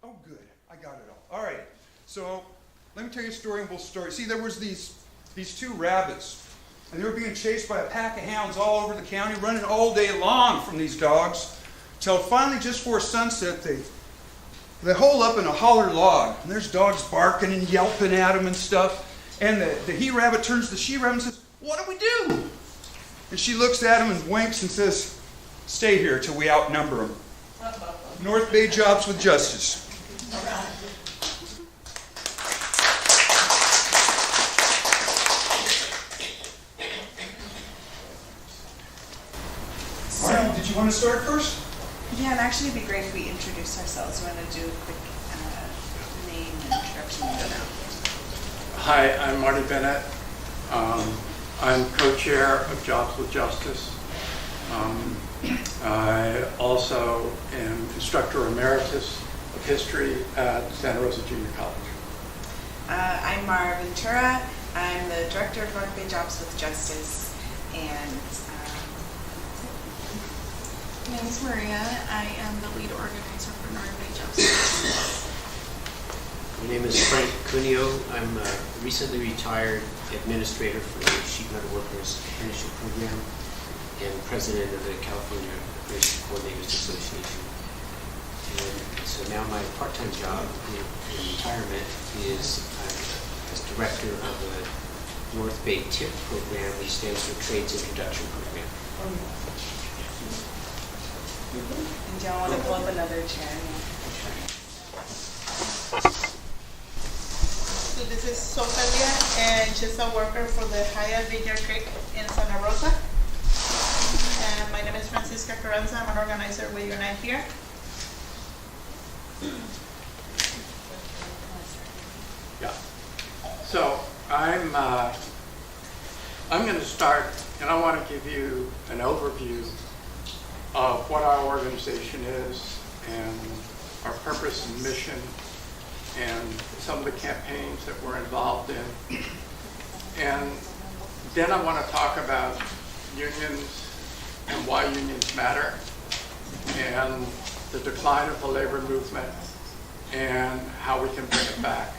Oh, good. I got it all. All right. So let me tell you a story, and we'll start. See, there was these two rabbits, and they were being chased by a pack of hounds all over the county, running all day long from these dogs, till finally, just before sunset, they hole up in a holler log, and there's dogs barking and yelping at them and stuff. And the he-rabbit turns to the she-rabbit and says, "What do we do?" And she looks at him and winks and says, "Stay here till we outnumber them." North Bay Jobs with Justice. All right. All right, did you want to start first? Yeah, and actually it'd be great if we introduce ourselves. We want to do a quick name and introduction. Hi, I'm Marty Bennett. I'm co-chair of Jobs with Justice. I also am instructor emeritus of history at Santa Rosa Junior College. I'm Mara Ventura. I'm the director of North Bay Jobs with Justice, and My name is Maria. I am the lead organizer for North Bay Jobs. My name is Frank Cuneo. I'm a recently retired administrator for the Sheet Metal Workers Apprenticeship Program and president of the California Apprenticeship Coordinators Association. And so now my part-time job in retirement is as director of the North Bay TIP program, which stands for Trades Introduction Program. and do y'all want to pull up another chair? So this is Sophia, and she's a worker for the Haya Vineyard Creek in Santa Rosa. And my name is Francisca Carranza. I'm an organizer with Unite Here. Yeah. So I'm going to start, and I want to give you an overview of what our organization is and our purpose and mission and some of the campaigns that we're involved in. And then I want to talk about unions and why unions matter and the decline of the labor movement and how we can bring it back.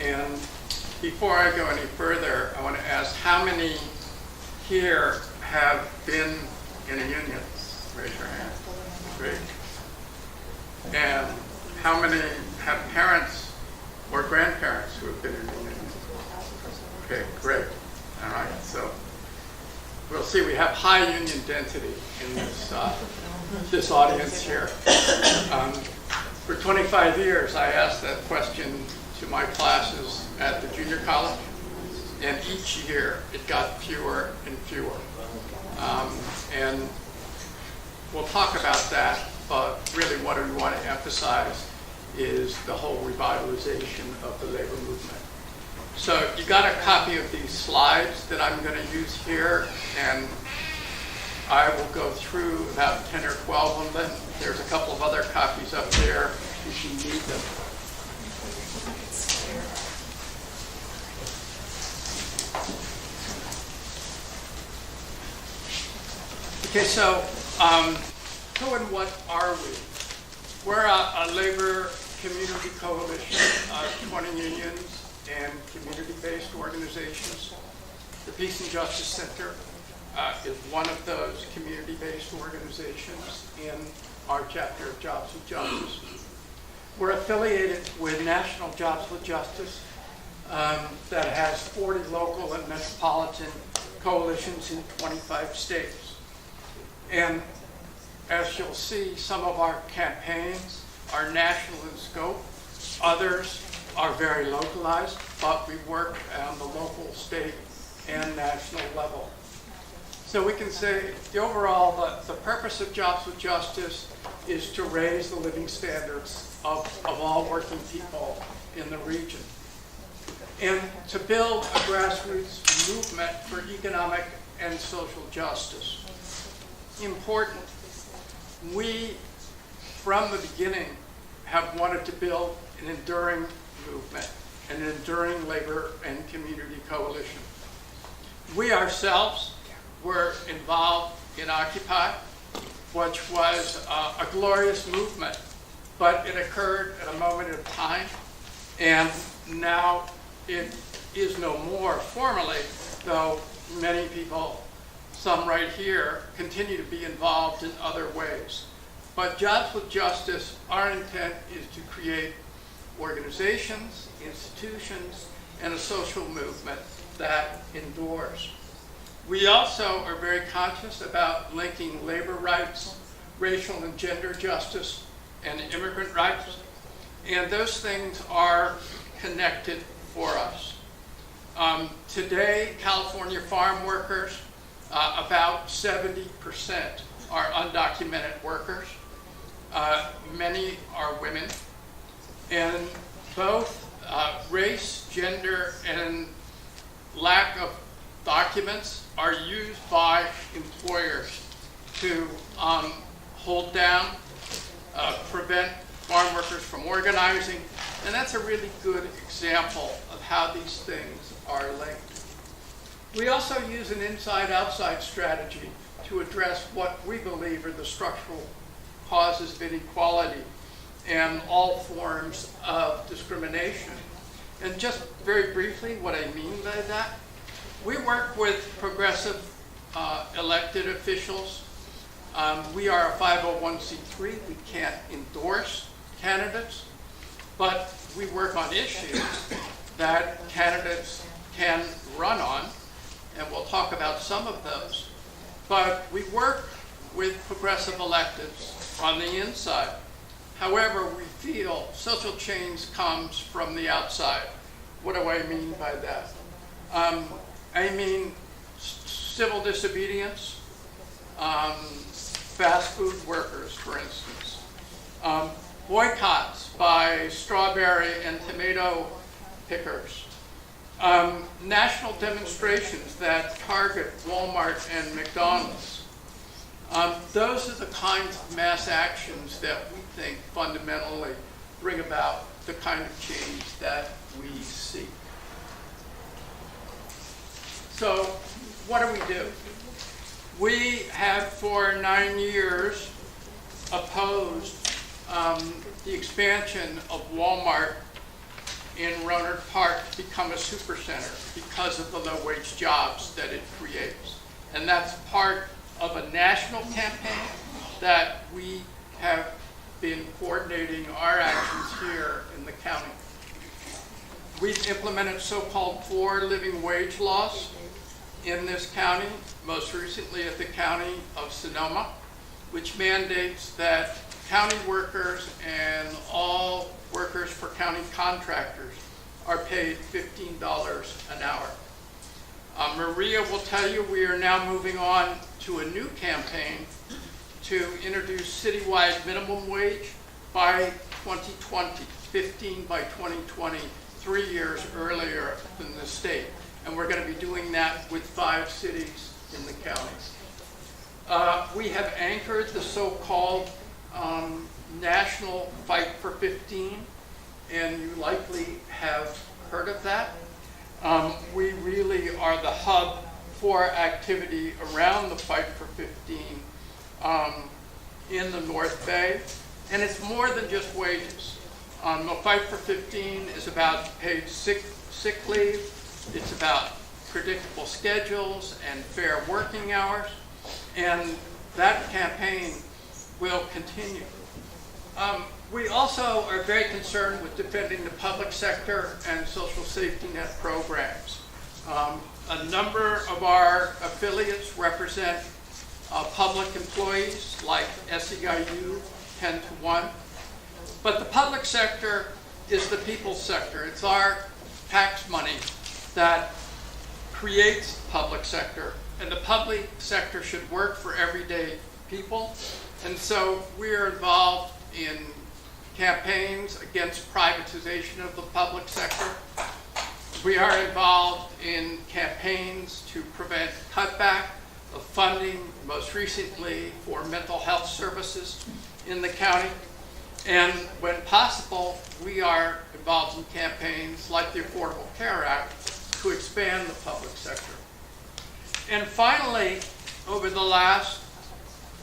And before I go any further, I want to ask how many here have been in a union? Raise your hand. Great. And how many have parents or grandparents who have been in a union? Okay, great. All right, so we'll see. We have high union density in this audience here. For 25 years, I asked that question to my classes at the junior college, and each year it got fewer and fewer. And we'll talk about that, but really what we want to emphasize is the whole revitalization of the labor movement. So you got a copy of these slides that I'm going to use here, and I will go through about 10 or 12 of them. There's a couple of other copies up there if you need them. Okay, so who and what are we? We're a labor community coalition of 20 unions and community-based organizations. The Peace and Justice Center is one of those community-based organizations in our chapter of Jobs with Justice. We're affiliated with National Jobs with Justice that has 40 local and metropolitan coalitions in 25 states. And as you'll see, some of our campaigns are national in scope. Others are very localized, but we work on the local, state, and national level. So we can say the overall, the purpose of Jobs with Justice is to raise the living standards of all working people in the region, and to build a grassroots movement for economic and social justice. Important. We, from the beginning, have wanted to build an enduring movement, an enduring labor and community coalition. We ourselves were involved in Occupy, which was a glorious movement but it occurred at a moment of time, and now it is no more formally, though many people, some right here, continue to be involved in other ways. But Jobs with Justice, our intent is to create organizations, institutions, and a social movement that endures. We also are very conscious about linking labor rights, racial and gender justice, and immigrant rights, and those things are connected for us. Today, California farm workers, about 70% are undocumented workers. Many are women, and both race, gender, and lack of documents are used by employers to hold down, prevent farm workers from organizing, and that's a really good example of how these things are linked. We also use an inside-outside strategy to address what we believe are the structural causes of inequality and all forms of discrimination. And just very briefly, what I mean by that, we work with progressive elected officials. We are a 501c3. We can't endorse candidates, but we work on issues that candidates can run on, and we'll talk about some of those. But we work with progressive electeds on the inside. However, we feel social change comes from the outside. What do I mean by that? I mean civil disobedience, fast food workers, for instance, boycotts by strawberry and tomato pickers, national demonstrations that target Walmart and McDonald's. Those are the kinds of mass actions that we think fundamentally bring about the kind of change that we seek. So what do? We have for 9 years opposed the expansion of Walmart in Rohnert Park to become a supercenter because of the low-wage jobs that it creates. And that's part of a national campaign that we have been coordinating our actions here in the county. We've implemented so-called 4 living wage laws in this county, most recently at the County of Sonoma, which mandates that county workers and all workers for county contractors are paid $15 an hour. Maria will tell you we are now moving on to a new campaign to introduce citywide minimum wage by 2020, 15 by 2020, 3 years earlier than the state. And we're going to be doing that with 5 cities in the county. We have anchored the so-called National Fight for 15, and you likely have heard of that. We really are the hub for activity around the Fight for 15 in the North Bay, and it's more than just wages. The Fight for 15 is about paid sick leave. It's about predictable schedules and fair working hours, and that campaign will continue. We also are very concerned with defending the public sector and social safety net programs. A number of our affiliates represent public employees like SEIU 10-1, but the public sector is the people's sector. It's our tax money that creates public sector, and the public sector should work for everyday people. And so we are involved in campaigns against privatization of the public sector. We are involved in campaigns to prevent cutback of funding, most recently for mental health services in the county. And when possible, we are involved in campaigns like the Affordable Care Act to expand the public sector. And finally, over the last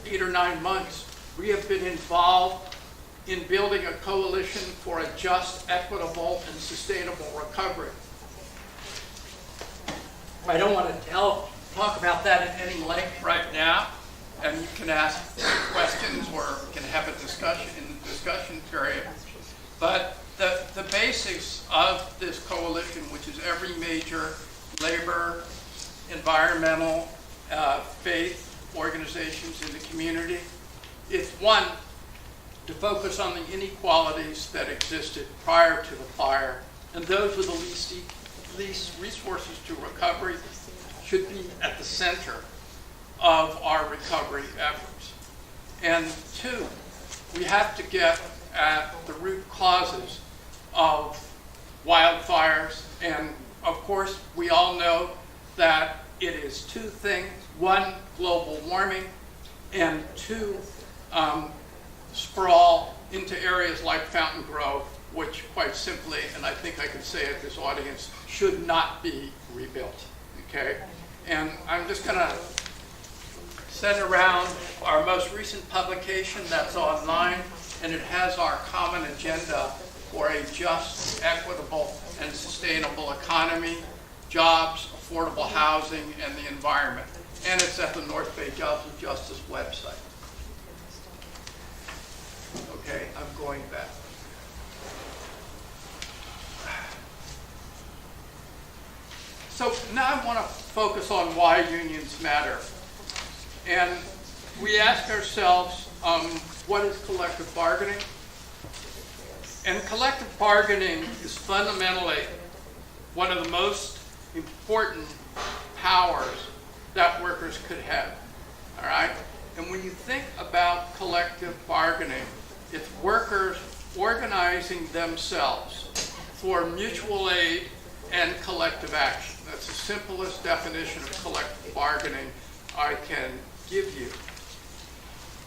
8 or 9 months, we have been involved in building a coalition for a just, equitable, and sustainable recovery. I don't want to talk about that in any length right now, and you can ask questions or can have a discussion in the discussion period. But the basics of this coalition, which is every major labor, environmental, faith organizations in the community, is one, to focus on the inequalities that existed prior to the fire, and those with the least resources to recovery should be at the center of our recovery efforts. And two, we have to get at the root causes of wildfires, and of course we all know that it is two things: one, global warming, and two, sprawl into areas like Fountain Grove, which quite simply, and I think I can say at this audience, should not be rebuilt, okay? And I'm just gonna send around our most recent publication that's online, and it has our common agenda for a just, equitable, and sustainable economy, jobs, affordable housing, and the environment. And it's at the North Bay Jobs with Justice website. Okay, I'm going back. So now I want to focus on why unions matter. And we ask ourselves, what is collective bargaining? And collective bargaining is fundamentally one of the most important powers that workers could have, all right? And when you think about collective bargaining, it's workers organizing themselves for mutual aid and collective action. That's the simplest definition of collective bargaining I can give you.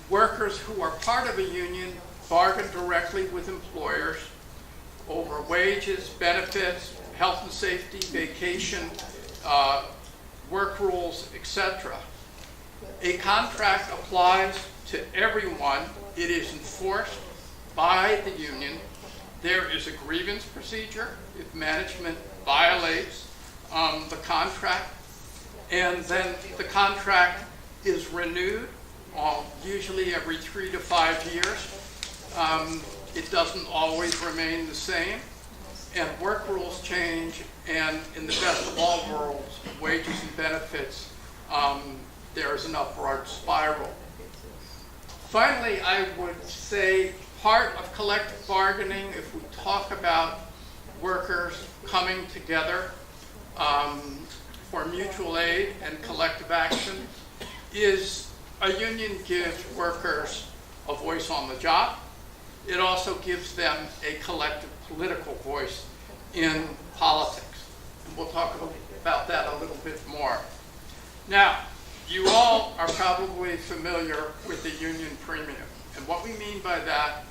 Workers who are part of a union bargain directly with employers over wages, benefits, health and safety, vacation, work rules, etc. A contract applies to everyone. It is enforced by the union. There is a grievance procedure if management violates the contract, and then the contract is renewed usually every 3 to 5 years. It doesn't always remain the same, and work rules change, and in the best of all worlds, wages and benefits, there is an upward spiral. Finally, I would say part of collective bargaining, if we talk about workers coming together for mutual aid and collective action, is a union gives workers a voice on the job. It also gives them a collective political voice in politics. And we'll talk about that a little bit more. Now, you all are probably familiar with the union premium. And what we mean by that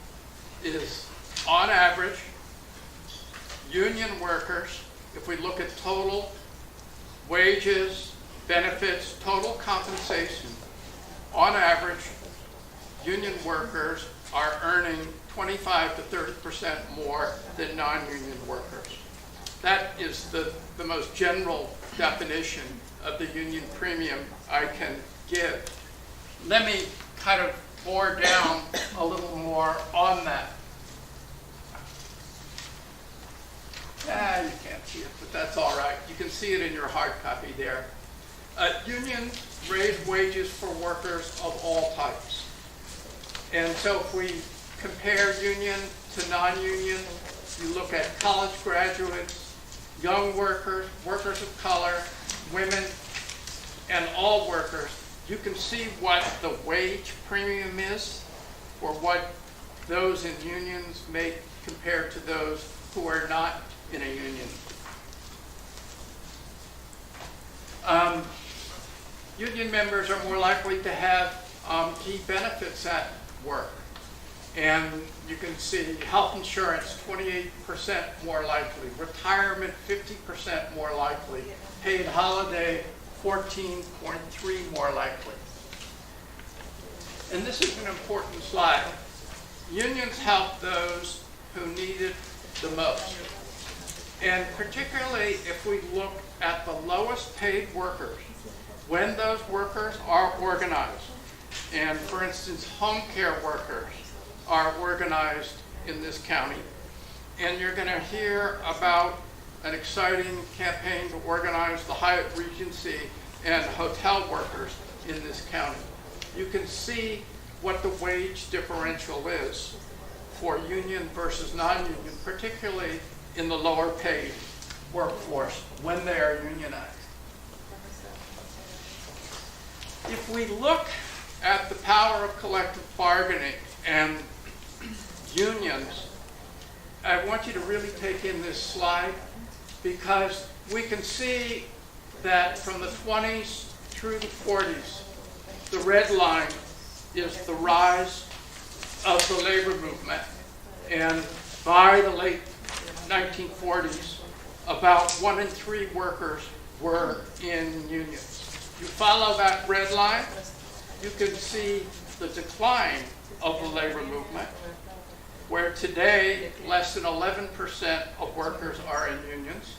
is, on average, union workers, if we look at total wages, benefits, total compensation, on average, union workers are earning 25 to 30% more than non-union workers. That is the most general definition of the union premium I can give. Let me kind of bore down a little more on that. You can't see it, but that's all right. You can see it in your hard copy there. Unions raise wages for workers of all types. And so if we compare union to non-union, you look at college graduates, young workers, workers of color, women, and all workers, you can see what the wage premium is or what those in unions make compared to those who are not in a union. Union members are more likely to have key benefits at work. And you can see health insurance, 28% more likely, retirement, 50% more likely, paid holiday, 14.3 more likely. And this is an important slide. unions help those who need it the most. And particularly if we look at the lowest paid workers, when those workers are organized, and for instance, home care workers are organized in this county, and you're going to hear about an exciting campaign to organize the Hyatt Regency and hotel workers in this county. You can see what the wage differential is for union versus non-union, particularly in the lower paid workforce when they are unionized. If we look at the power of collective bargaining and unions, I want you to really take in this slide, because we can see that from the 20s through the 40s, the red line is the rise of the labor movement. And by the late 1940s, about 1 in 3 workers were in unions. You follow that red line, you can see the decline of the labor movement, where today less than 11% of workers are in unions.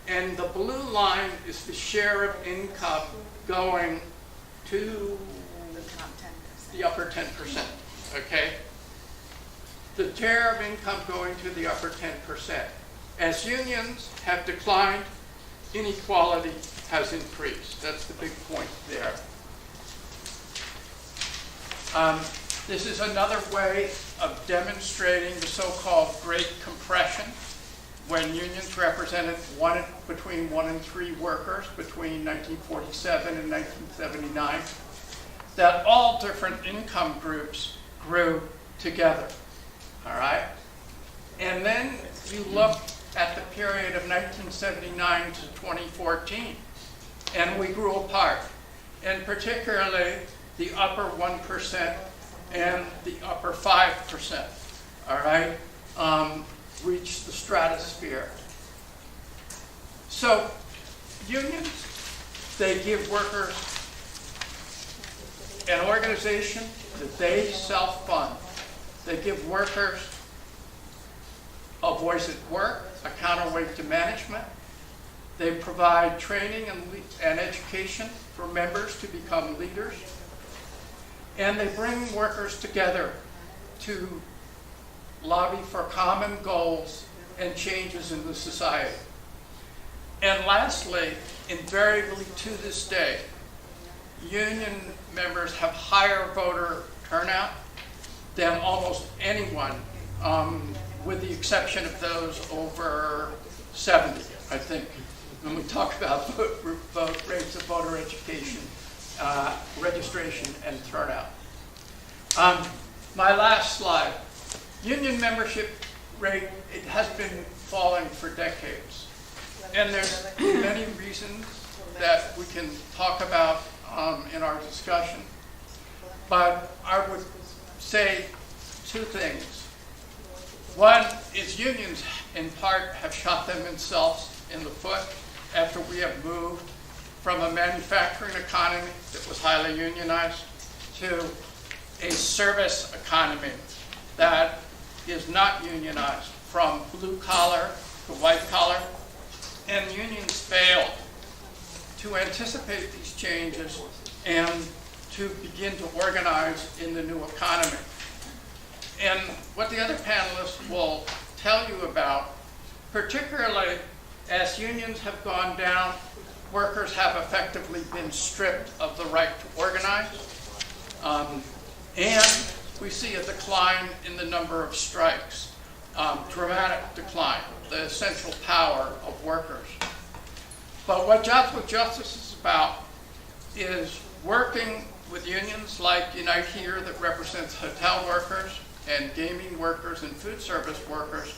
And the blue line is the share of income going to the upper 10%, okay? The share of income going to the upper 10%. As unions have declined, inequality has increased. That's the big point there. This is another way of demonstrating the so-called Great Compression, when unions represented between 1 and 3 workers between 1947 and 1979, that all different income groups grew together, all right? And then you look at the period of 1979 to 2014, and we grew apart, and particularly the upper 1% and the upper 5%, all right, reached the stratosphere. So unions, they give workers an organization that they self-fund. They give workers a voice at work, a counterweight to management. They provide training and education for members to become leaders. And they bring workers together to lobby for common goals and changes in the society. And lastly, invariably to this day, union members have higher voter turnout than almost anyone, with the exception of those over 70, I think, when we talk about vote rates of voter education, registration, and turnout. My last slide. Union membership rate, it has been falling for decades. And there's many reasons that we can talk about in our discussion. But I would say 2 things. One is unions, in part, have shot themselves in the foot after we have moved from a manufacturing economy that was highly unionized to a service economy that is not unionized, from blue collar to white collar. And unions failed to anticipate these changes and to begin to organize in the new economy. And what the other panelists will tell you about, particularly as unions have gone down, workers have effectively been stripped of the right to organize. And we see a decline in the number of strikes, dramatic decline, the essential power of workers. But what Jobs with Justice is about is working with unions like Unite Here, that represents hotel workers and gaming workers and food service workers,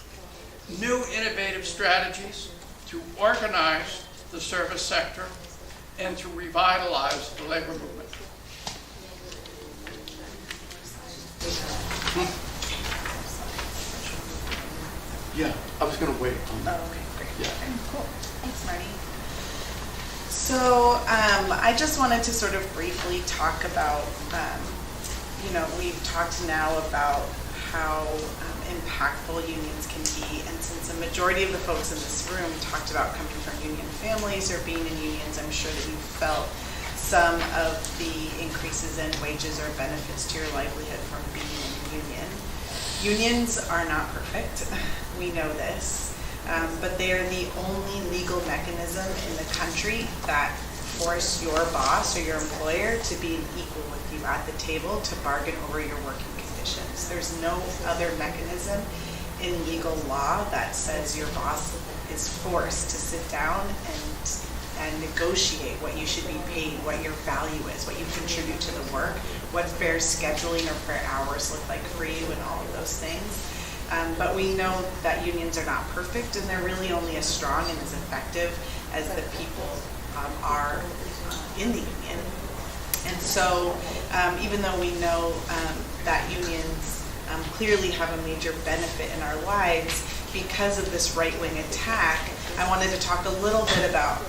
new innovative strategies to organize the service sector and to revitalize the labor movement. Yeah, I was going to wait on that. Oh, okay, great. Yeah. Cool. Thanks, Marty. So I just wanted to sort of briefly talk about, we've talked now about how impactful unions can be. And since a majority of the folks in this room talked about coming from union families or being in unions, I'm sure that you felt some of the increases in wages or benefits to your livelihood from being in a union. Unions are not perfect. We know this. But they are the only legal mechanism in the country that force your boss or your employer to be equal with you at the table to bargain over your working conditions. There's no other mechanism in legal law that says your boss is forced to sit down and negotiate what you should be paid, what your value is, what you contribute to the work, what fair scheduling or fair hours look like for you, and all of those things. But we know that unions are not perfect, and they're really only as strong and as effective as the people are in the union. And so even though we know that unions clearly have a major benefit in our lives, because of this right-wing attack, I wanted to talk a little bit about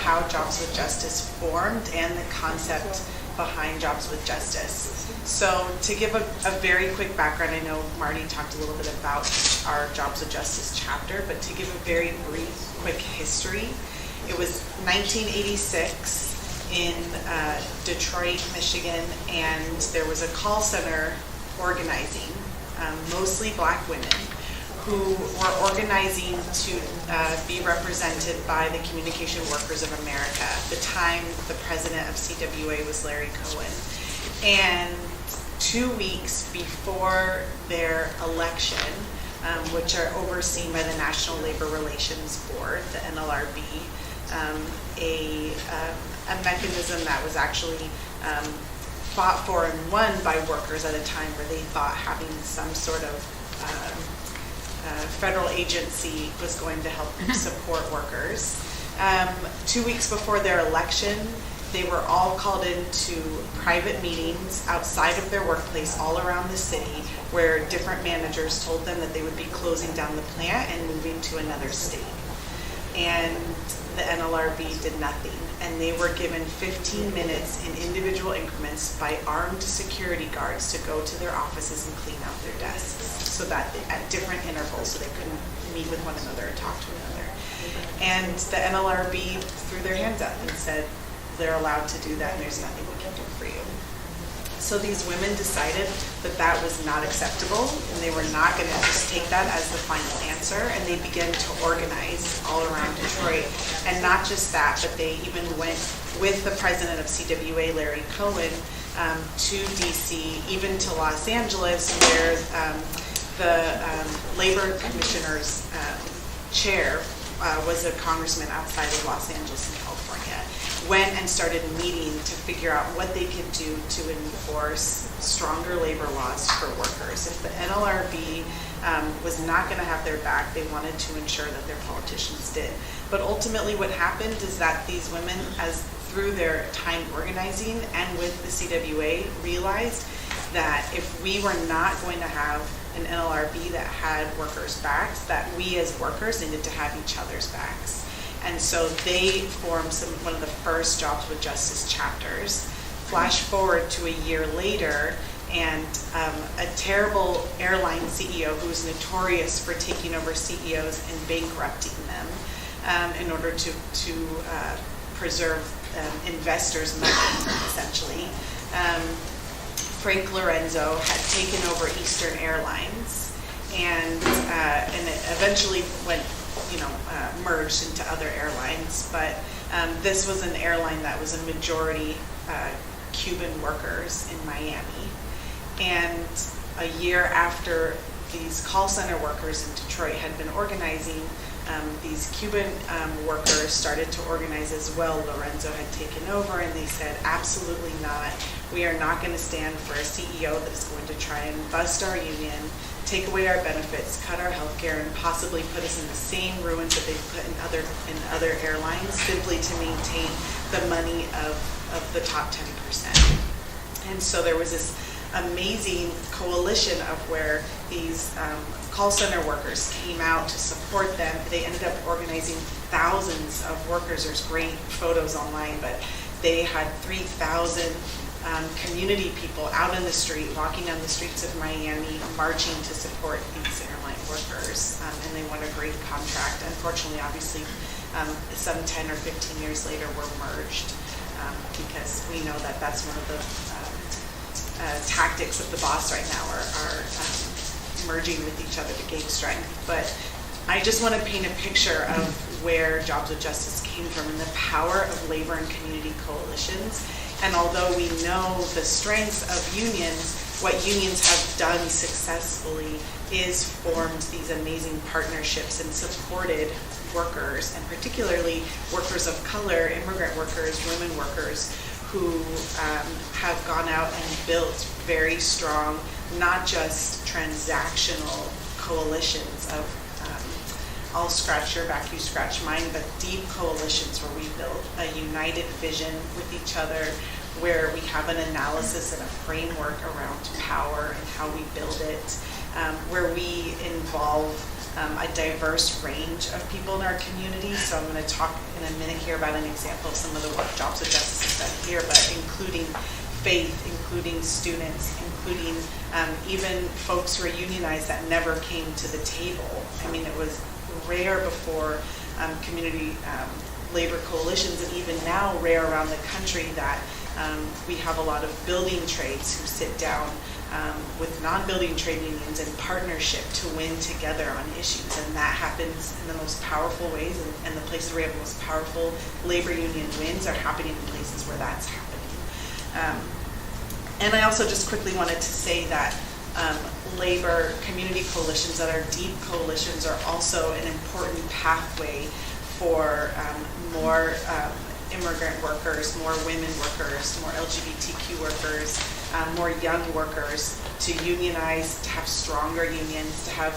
how Jobs with Justice formed and the concept behind Jobs with Justice. So to give a very quick background, I know Marty talked a little bit about our Jobs with Justice chapter, but to give a very brief, quick history, it was 1986 in Detroit, Michigan, and there was a call center organizing, mostly black women, who were organizing to be represented by the Communication Workers of America. At the time, the president of CWA was Larry Cohen. And 2 weeks before their election, which are overseen by the National Labor Relations Board, the NLRB, a mechanism that was actually fought for and won by workers at a time where they thought having some sort of federal agency was going to help support workers. 2 weeks before their election, they were all called into private meetings outside of their workplace all around the city, where different managers told them that they would be closing down the plant and moving to another state. And the NLRB did nothing, and they were given 15 minutes in individual increments by armed security guards to go to their offices and clean out their desks, so that at different intervals, so they couldn't meet with one another or talk to one another. And the NLRB threw their hands up and said, they're allowed to do that and there's nothing we can do for you. So these women decided that that was not acceptable, and they were not going to just take that as the final answer, and they began to organize all around Detroit. And not just that, but they even went with the president of CWA, Larry Cohen, to DC, even to Los Angeles, where the labor commissioner's chair was a congressman outside of Los Angeles in California. Went and started meeting to figure out what they could do to enforce stronger labor laws for workers. If the NLRB was not going to have their back, they wanted to ensure that their politicians did. But ultimately what happened is that these women, as through their time organizing and with the CWA, realized that if we were not going to have an NLRB that had workers' backs, that we as workers needed to have each other's backs. And so they formed one of the first Jobs with Justice chapters. Flash forward to a year later, and a terrible airline CEO who was notorious for taking over CEOs and bankrupting them in order to preserve investors' money, essentially. Frank Lorenzo had taken over Eastern Airlines, and it eventually went, merged into other airlines. But this was an airline that was a majority Cuban workers in Miami. And a year after these call center workers in Detroit had been organizing, these Cuban workers started to organize as well. Lorenzo had taken over, and they said, absolutely not. We are not going to stand for a CEO that is going to try and bust our union, take away our benefits, cut our health care, and possibly put us in the same ruins that they've put in other airlines, simply to maintain the money of the top 10%. And so there was this amazing coalition of where these call center workers came out to support them. They ended up organizing thousands of workers. There's great photos online, but they had 3,000 community people out in the street, walking on the streets of Miami, marching to support these airline workers, and they won a great contract. Unfortunately, obviously, some 10 or 15 years later, we're merged because we know that that's one of the tactics of the boss right now are merging with each other to gain strength. But I just want to paint a picture of where Jobs with Justice came from and the power of labor and community coalitions. And although we know the strengths of unions, what unions have done successfully is formed these amazing partnerships and supported workers, and particularly workers of color, immigrant workers, women workers, who have gone out and built very strong, not just transactional coalitions of I'll scratch your back, you scratch mine, but deep coalitions where we build a united vision with each other, where we have an analysis and a framework around power and how we build it, where we involve a diverse range of people in our community. So I'm going to talk in a minute here about an example of some of the work Jobs with Justice has done here, but including faith, including students, including even folks who are unionized that never came to the table. I mean, it was rare before community labor coalitions, and even now rare around the country, that we have a lot of building trades who sit down with non-building trade unions in partnership to win together on issues, and that happens in the most powerful ways, and the places where we have the most powerful labor union wins are happening in places where that's happening. And I also just quickly wanted to say that labor community coalitions that are deep coalitions are also an important pathway for more immigrant workers, more women workers, more LGBTQ workers, more young workers to unionize, to have stronger unions, to have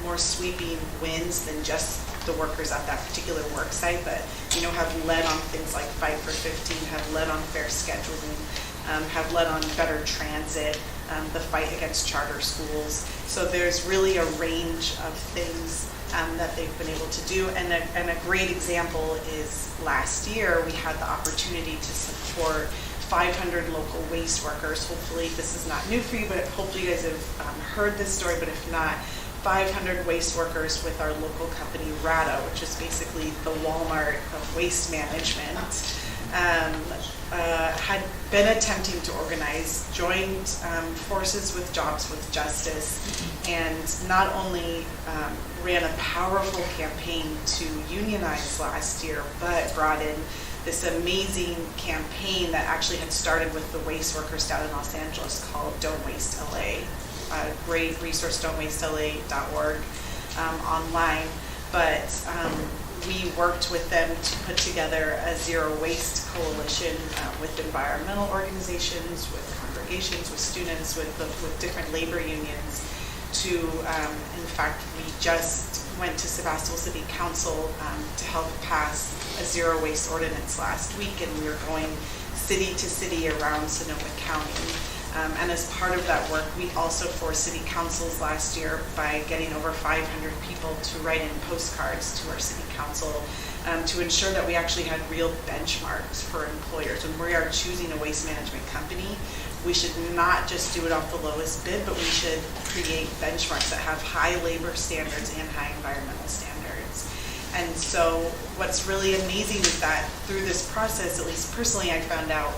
more sweeping wins than just the workers at that particular work site, but have led on things like Fight for 15, have led on fair scheduling, have led on better transit, the fight against charter schools. So there's really a range of things that they've been able to do. And a great example is last year we had the opportunity to support 500 local waste workers. Hopefully this is not new for you, but hopefully you guys have heard this story, but if not, 500 waste workers with our local company RADA, which is basically the Walmart of waste management, had been attempting to organize, joined forces with Jobs with Justice, and not only ran a powerful campaign to unionize last year, but brought in this amazing campaign that actually had started with the waste workers down in Los Angeles called Don't Waste LA. A great resource, don'twastela.org, online. But we worked with them to put together a zero waste coalition with environmental organizations, with congregations, with students, with different labor unions to, in fact, we just went to Sebastopol City Council to help pass a zero waste ordinance last week, and we were going city to city around Sonoma County. And as part of that work, we also forced city councils last year by getting over 500 people to write in postcards to our city council to ensure that we actually had real benchmarks for employers. When we are choosing a waste management company, we should not just do it off the lowest bid, but we should create benchmarks that have high labor standards and high environmental standards. And so what's really amazing is that through this process, at least personally, I found out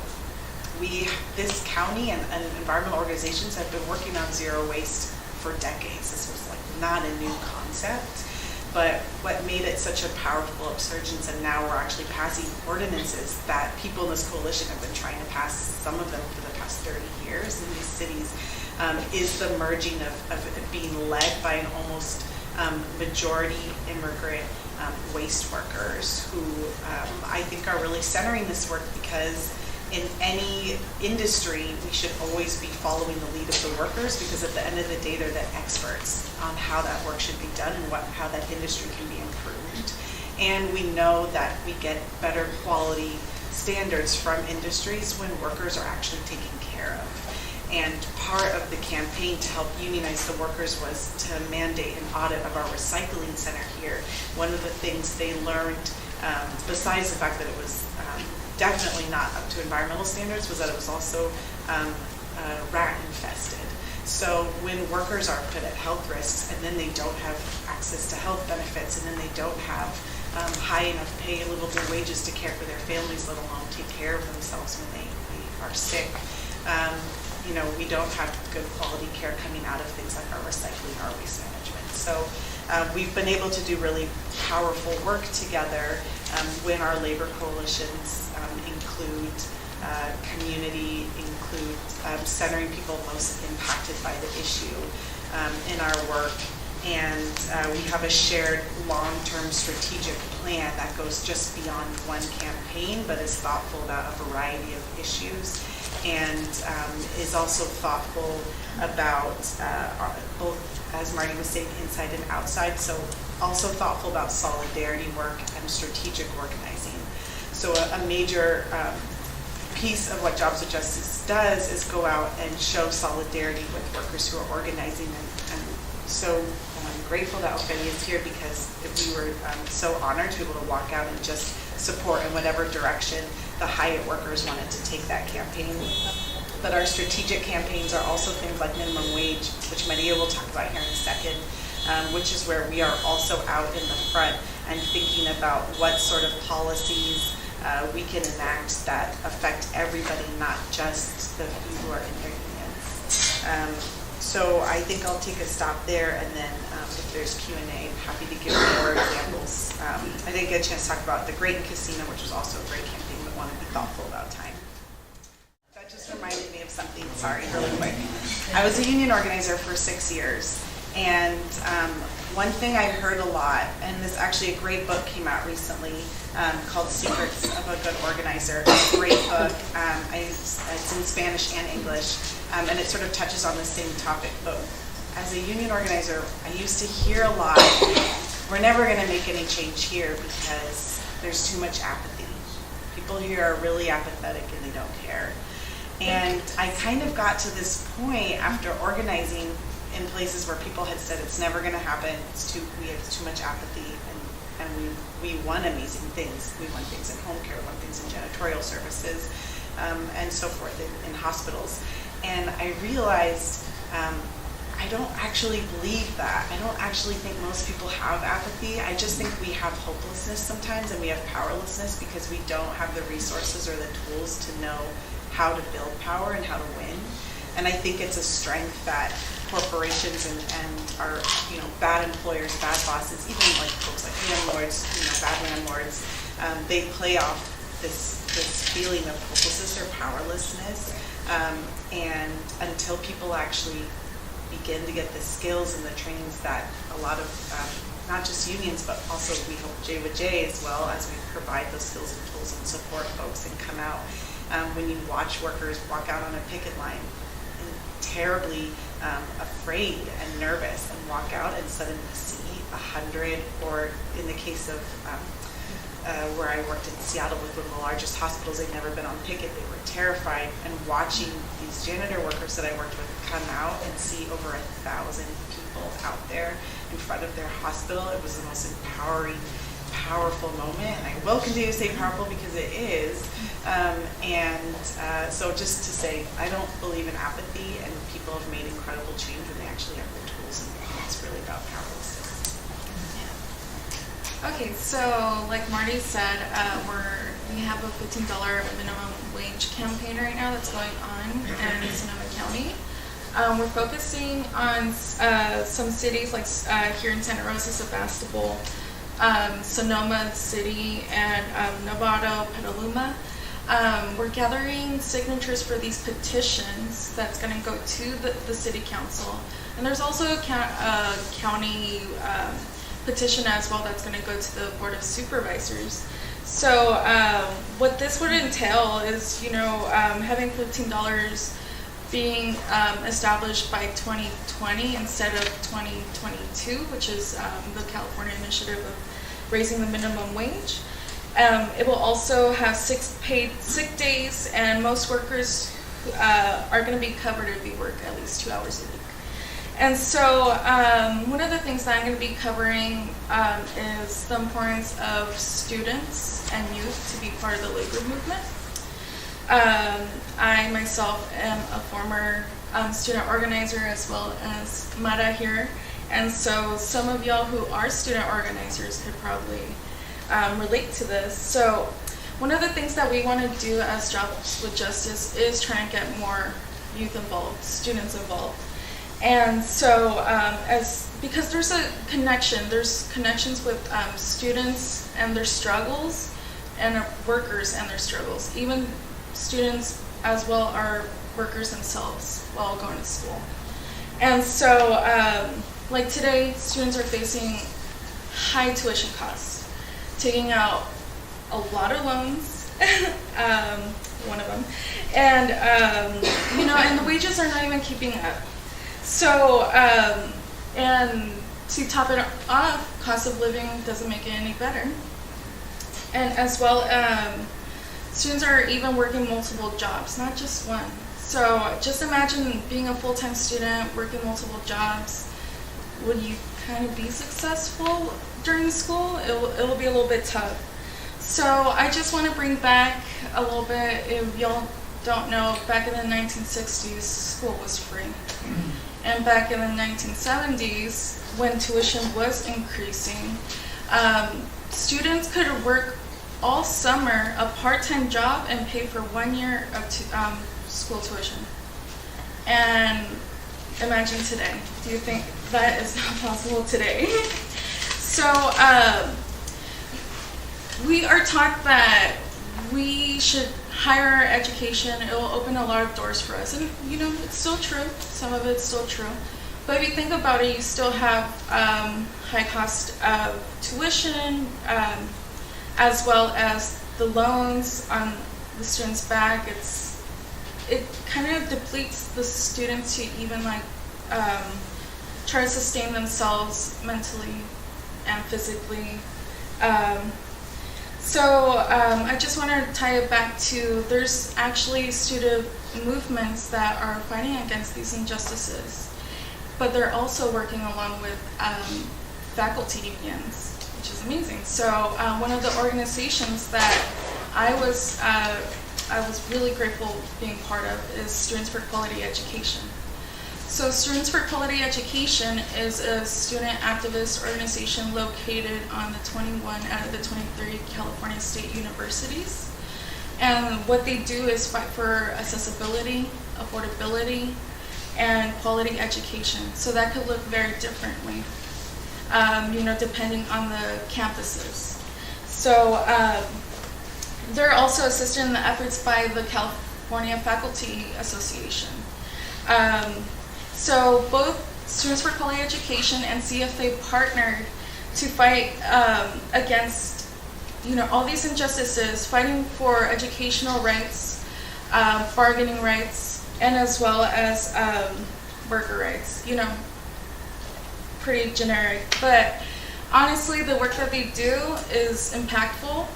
this county and environmental organizations have been working on zero waste for decades. This was like not a new concept, but what made it such a powerful upsurgence, and now we're actually passing ordinances that people in this coalition have been trying to pass, some of them for the past 30 years in these cities, is the merging of it being led by an almost majority immigrant waste workers who I think are really centering this work, because in any industry, we should always be following the lead of the workers, because at the end of the day, they're the experts on how that work should be done and how that industry can be improved. And we know that we get better quality standards from industries when workers are actually taken care of. And part of the campaign to help unionize the workers was to mandate an audit of our recycling center here. One of the things they learned, besides the fact that it was definitely not up to environmental standards was that it was also rat infested. So when workers are put at health risks and then they don't have access to health benefits and then they don't have high enough pay, livable wages to care for their families, let alone take care of themselves when they are sick, we don't have good quality care coming out of things like our recycling, our waste management. So we've been able to do really powerful work together when our labor coalitions include community, include centering people most impacted by the issue in our work. And we have a shared long-term strategic plan that goes just beyond one campaign, but is thoughtful about a variety of issues, and is also thoughtful about both, as Marty was saying, inside and outside, so also thoughtful about solidarity work and strategic organizing. So a major piece of what Jobs with Justice does is go out and show solidarity with workers who are organizing, and so grateful that Ophelia is here, because we were so honored to be able to walk out and just support in whatever direction the Hyatt workers wanted to take that campaign. But our strategic campaigns are also things like minimum wage, which Maria will talk about here in a second, which is where we are also out in the front and thinking about what sort of policies we can enact that affect everybody, not just the few who are in their unions. So I think I'll take a stop there, and then if there's Q&A, I'm happy to give more examples. I didn't get a chance to talk about the Great Casino, which was also a great campaign, but want to be thoughtful about time. That just reminded me of something, sorry, really quick. I was a union organizer for 6 years, and one thing I heard a lot, and this actually a great book came out recently called Secrets of a Good Organizer. It's a great book. It's in Spanish and English, and it sort of touches on the same topic. But as a union organizer, I used to hear a lot, we're never going to make any change here because there's too much apathy. People here are really apathetic and they don't care. And I kind of got to this point after organizing in places where people had said it's never going to happen, we have too much apathy, and we won amazing things. We won things in home care, we won things in janitorial services, and so forth in hospitals. And I realized I don't actually believe that. I don't actually think most people have apathy. I just think we have hopelessness sometimes, and we have powerlessness because we don't have the resources or the tools to know how to build power and how to win. And I think it's a strength that corporations and our bad employers, bad bosses, even like folks like landlords, bad landlords, they play off this feeling of hopelessness or powerlessness, and until people actually begin to get the skills and the trainings that a lot of not just unions, but also we hope J with J as well, as we provide those skills and tools and support folks and come out. When you watch workers walk out on a picket line and terribly afraid and nervous and walk out and suddenly see 100, or in the case of where I worked in Seattle with one of the largest hospitals, they'd never been on picket, they were terrified, and watching these janitor workers that I worked with come out and see over 1,000 people out there in front of their hospital, it was the most empowering, powerful moment, and I will continue to say powerful because it is. So just to say, I don't believe in apathy, and people have made incredible change when they actually have the tools, and it's really about powerlessness. Okay, so like Marty said, we have a $15 minimum wage campaign right now that's going on in Sonoma County. We're focusing on some cities like here in Santa Rosa, Sebastopol, Sonoma City, and Novato, Petaluma. We're gathering signatures for these petitions that's going to go to the city council. And there's also a county petition as well that's going to go to the Board of Supervisors. So what this would entail is, having $15 being established by 2020 instead of 2022, which is the California initiative of raising the minimum wage. It will also have 6 paid sick days, and most workers are going to be covered if you work at least 2 hours a week. And so one of the things that I'm going to be covering is the importance of students and youth to be part of the labor movement. I myself am a former student organizer as well as Mara here. And so some of y'all who are student organizers could probably relate to this. So one of the things that we want to do as Jobs with Justice is try and get more youth involved, students involved. And so because there's there's connections with students and their struggles and workers and their struggles. Even students as well are workers themselves while going to school. And so like today, students are facing high tuition costs, taking out a lot of loans, one of them, and and the wages are not even keeping up. So, and to top it off, cost of living doesn't make it any better. And as well, students are even working multiple jobs, not just one. So just imagine being a full-time student, working multiple jobs. Would you kind of be successful during school? It will be a little bit tough. So I just want to bring back a little bit, if y'all don't know, back in the 1960s, school was free. And back in the 1970s, when tuition was increasing, students could work all summer a part-time job and pay for 1 year of school tuition. And imagine today. Do you think that is not possible today? So we are taught that we should higher education. It will open a lot of doors for us, and it's still true. Some of it's still true, but if you think about it, you still have high cost of tuition, as well as the loans on the students' back. It kind of depletes the students to even try to sustain themselves mentally and physically. So I just want to tie it back to, there's actually student movements that are fighting against these injustices, but they're also working along with faculty unions, which is amazing. So one of the organizations that I was really grateful being part of is Students for Quality Education. So Students for Quality Education is a student activist organization located on the 21 out of the 23 California state universities. And what they do is fight for accessibility, affordability, and quality education. So that could look very differently, depending on the campuses. So they're also assisted in the efforts by the California Faculty Association. So both Students for Quality Education and CFA partnered to fight against, all these injustices, fighting for educational rights, bargaining rights, and as well as worker rights. Pretty generic, but honestly, the work that they do is impactful.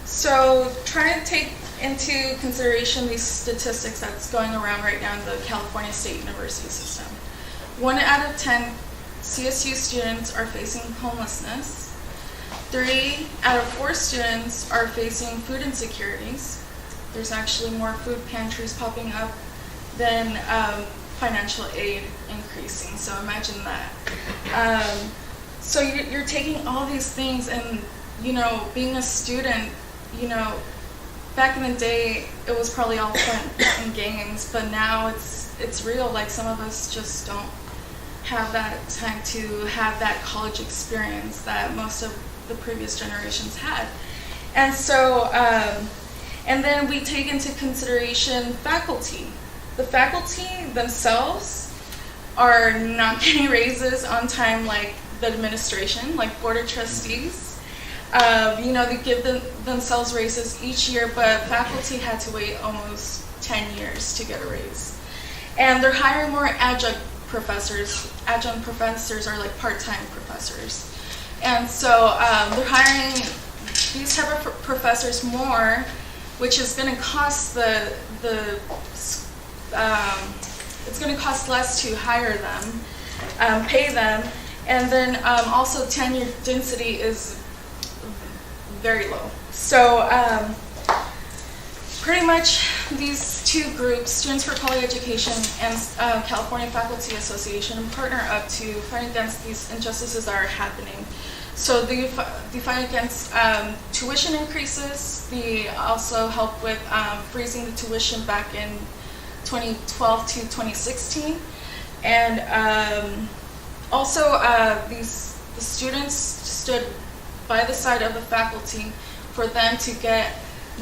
So trying to take into consideration these statistics that's going around right now in the California State University system. 1 out of 10 CSU students are facing homelessness. 3 out of 4 students are facing food insecurities. There's actually more food pantries popping up than financial aid increasing, so imagine that. So you're taking all these things and, being a student, back in the day, it was probably all fun and games, but now it's real. Like, some of us just don't have that time to have that college experience that most of the previous generations had. And so, and then we take into consideration faculty. The faculty themselves are not getting raises on time like the administration, like board of trustees. They give themselves raises each year, but faculty had to wait almost 10 years to get a raise. And they're hiring more adjunct professors. Adjunct professors are like part-time professors. And so they're hiring these type of professors more, which is going to cost the it's going to cost less to hire them, pay them, and then also tenure density is very low. So pretty much these two groups, Students for Quality Education and California Faculty Association, partner up to fight against these injustices that are happening. So they fight against tuition increases. They also help with freezing the tuition back in 2012 to 2016. And also the students stood by the side of the faculty for them to get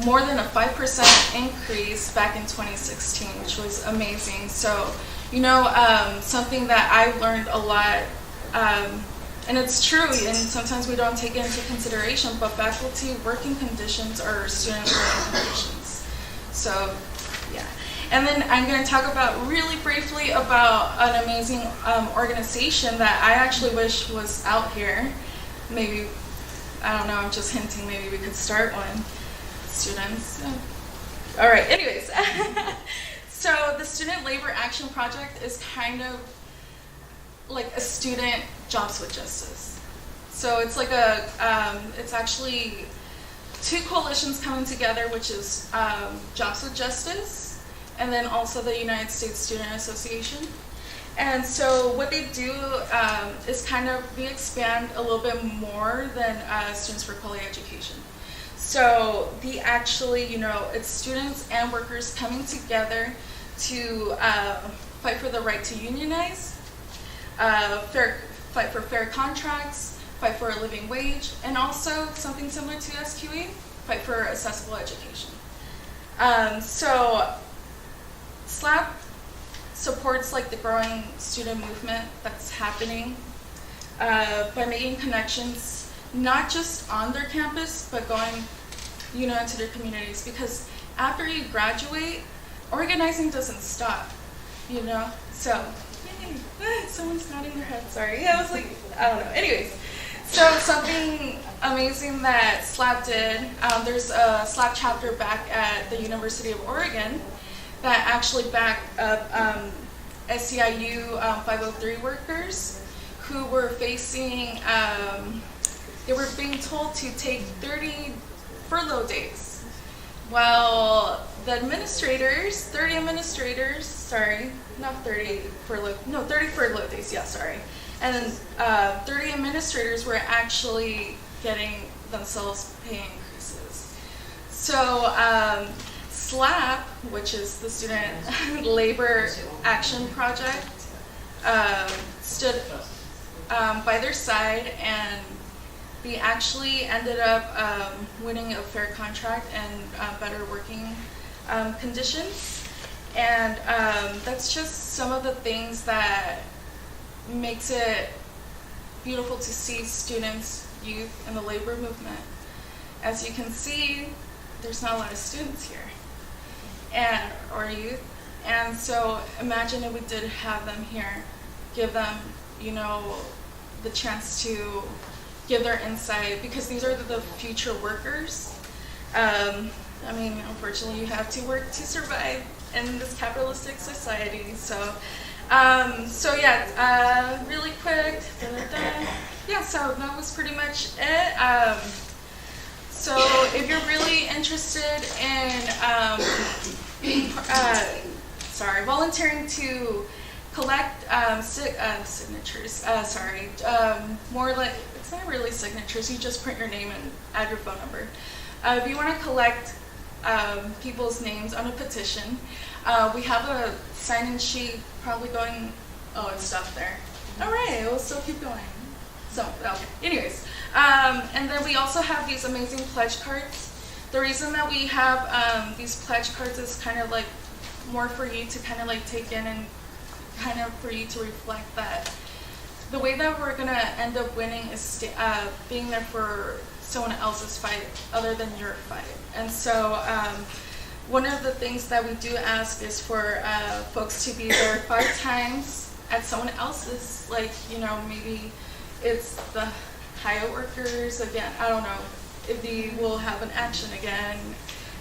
more than a 5% increase back in 2016, which was amazing. So, you know, something that I learned a lot, and it's true, and sometimes we don't take it into consideration, but faculty working conditions are student learning conditions. So, yeah. And then I'm going to talk about really briefly about an amazing organization that I actually wish was out here. Maybe, I don't know, I'm just hinting, maybe we could start one. Students. All right, anyways. So the Student Labor Action Project is kind of like a student jobs with justice. So it's like it's actually two coalitions coming together, which is Jobs with Justice, and then also the United States Student Association. And so what they do is kind of, we expand a little bit more than Students for Quality Education. So the actually, you know, it's students and workers coming together to fight for the right to unionize, fight for fair contracts, fight for a living wage, and also something similar to SQE, fight for accessible education. So SLAP supports like the growing student movement that's happening by making connections not just on their campus, but going, you know, into their communities. Because after you graduate, organizing doesn't stop, you know. So, yay. Someone's nodding their head. Sorry. Yeah, I was like, I don't know. Anyways, so something amazing that SLAP did. There's a SLAP chapter back at the University of Oregon that actually backed up SEIU 503 workers who were facing. They were being told to take 30 furlough days. Well, the administrators, 30 administrators, sorry, not 30 furlough, no, 30 furlough days, yeah, sorry. And 30 administrators were actually getting themselves pay increases. So SLAP, which is the Student Labor Action Project, stood by their side, and we actually ended up winning a fair contract and better working conditions. And that's just some of the things that makes it beautiful to see students, youth, in the labor movement. As you can see, there's not a lot of students here, or youth. And so imagine if we did have them here, give them, you know, the chance to give their insight, because these are the future workers. I mean, unfortunately, you have to work to survive in this capitalistic society. So, yeah, really quick. Yeah, so that was pretty much it. So if you're really interested in volunteering to collect signatures, more like, it's not really signatures, you just print your name and add your phone number. If you want to collect people's names on a petition, we have a sign-in sheet probably going, oh, it stopped there. All right, we'll still keep going. So, okay. Anyways, and then we also have these amazing pledge cards. The reason that we have these pledge cards is kind of like more for you to kind of like take in, and kind of for you to reflect that the way that we're going to end up winning is being there for someone else's fight other than your fight. And so one of the things that we do ask is for folks to be there 5 times at someone else's, like, you know, maybe it's the Hyatt workers again, I don't know, if they will have an action again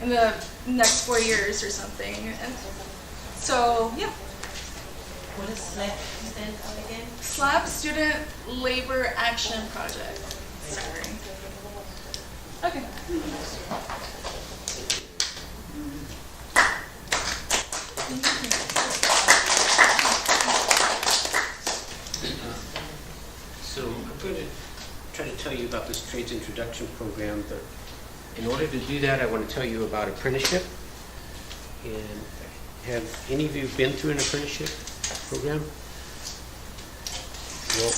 in the next 4 years or something. And so, yeah. What does SLAP stand for again? SLAP, Student Labor Action Project. Sorry. Okay. So I'm going to try to tell you about this trades introduction program, but in order to do that, I want to tell you about apprenticeship. And have any of you been through an apprenticeship program? Well,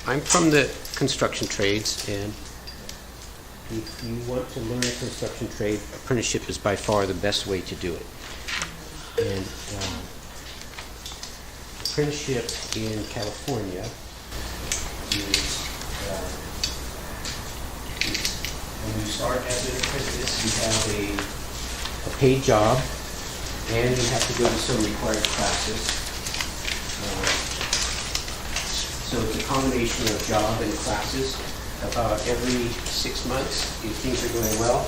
I'm from the construction trades, and if you want to learn a construction trade, apprenticeship is by far the best way to do it. And apprenticeship in California is when you start as an apprentice, you have a paid job, and you have to go to some required classes. So it's a combination of job and classes. About every 6 months, if things are going well,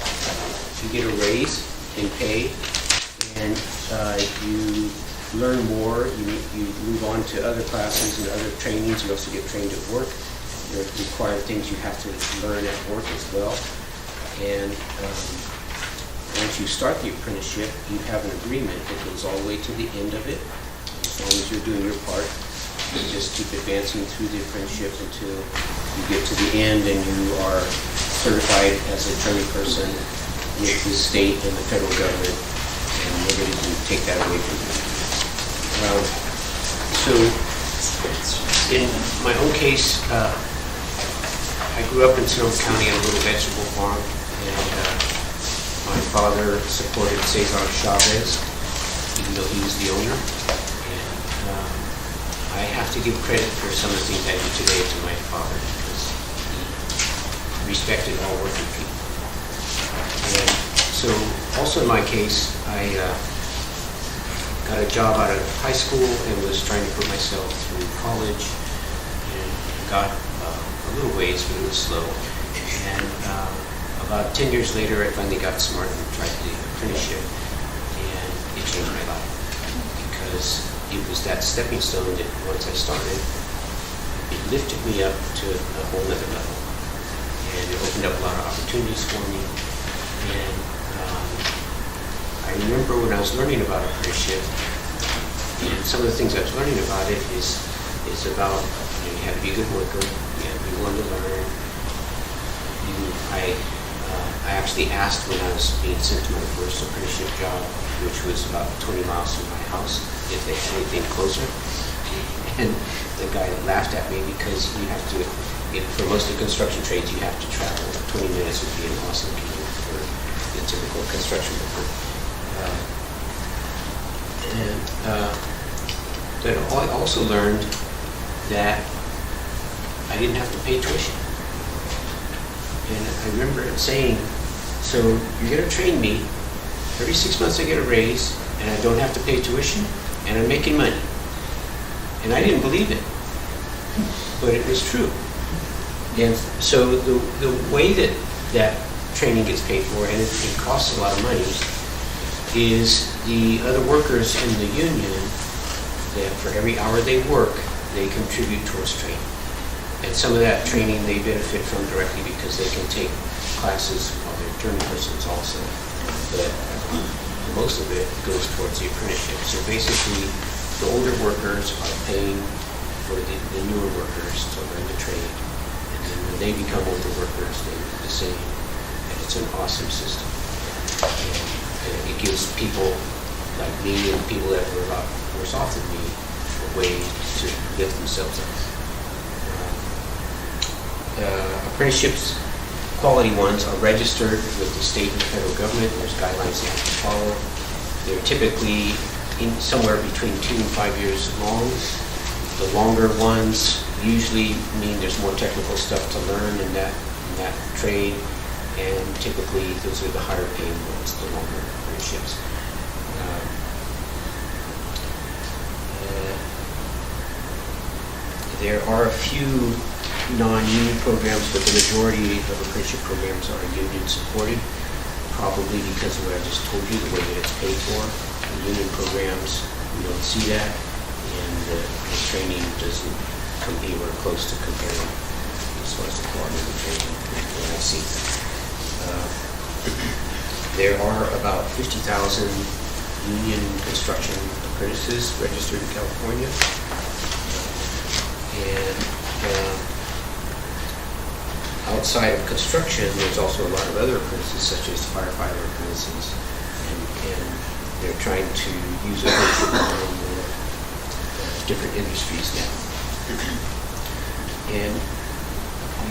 you get a raise in pay, and you learn more. You move on to other classes and other trainings. You also get trained at work. There are required things you have to learn at work as well. And once you start the apprenticeship, you have an agreement that goes all the way to the end of it. As long as you're doing your part, you just keep advancing through the apprenticeship until you get to the end and you are certified as a journey person with the state and the federal government, and nobody can take that away from you. So in my own case, I grew up in Sonoma County on a little vegetable farm, and my father supported Cesar Chavez, even though he was the owner. And I have to give credit for some of the things I do today to my father, because he respected all working people. And so also in my case, I got a job out of high school and was trying to put myself through college, and got a little ways, but it was slow. And about 10 years later, I finally got smart and tried the apprenticeship, and it changed my life, because it was that stepping stone that once I started, it lifted me up to a whole other level, and it opened up a lot of opportunities for me. And I remember when I was learning about apprenticeship, and some of the things I was learning about it is about, you have to be a good worker, you have to be willing to learn. I actually asked when I was being sent to my first apprenticeship job, which was about 20 miles from my house, if they had anything closer. And the guy laughed at me because you have to, for most of the construction trades, you have to travel. 20 minutes would be an awesome commute for the typical construction worker. But I also learned that I didn't have to pay tuition. And I remember it saying, so you're going to train me, every 6 months I get a raise, and I don't have to pay tuition, and I'm making money. And I didn't believe it, but it was true. And so the way that training gets paid for, and it costs a lot of money, is the other workers in the union, that for every hour they work, they contribute towards training. And some of that training they benefit from directly because they can take classes while they're journey persons also. But most of it goes towards the apprenticeship. So basically, the older workers are paying for the newer workers to learn the trade. And then when they become older workers, they do the same. And it's an awesome system. And it gives people like me and people that were a lot worse off than me a way to lift themselves up. Apprenticeships, quality ones, are registered with the state and the federal government. There's guidelines they have to follow. They're typically somewhere between 2 and 5 years long. The longer ones usually mean there's more technical stuff to learn in that trade, and typically those are the higher paying ones, the longer apprenticeships. There are a few non-union programs, but the majority of apprenticeship programs are union supported, probably because of what I just told you, the way that it's paid for. The union programs, we don't see that, and the training doesn't come anywhere close to comparing as far as the quality of the training that I've seen. There are about 50,000 union construction apprentices registered in California. And outside of construction, there's also a lot of other apprentices, such as firefighter apprentices, and they're trying to use apprenticeship in more different industries now. And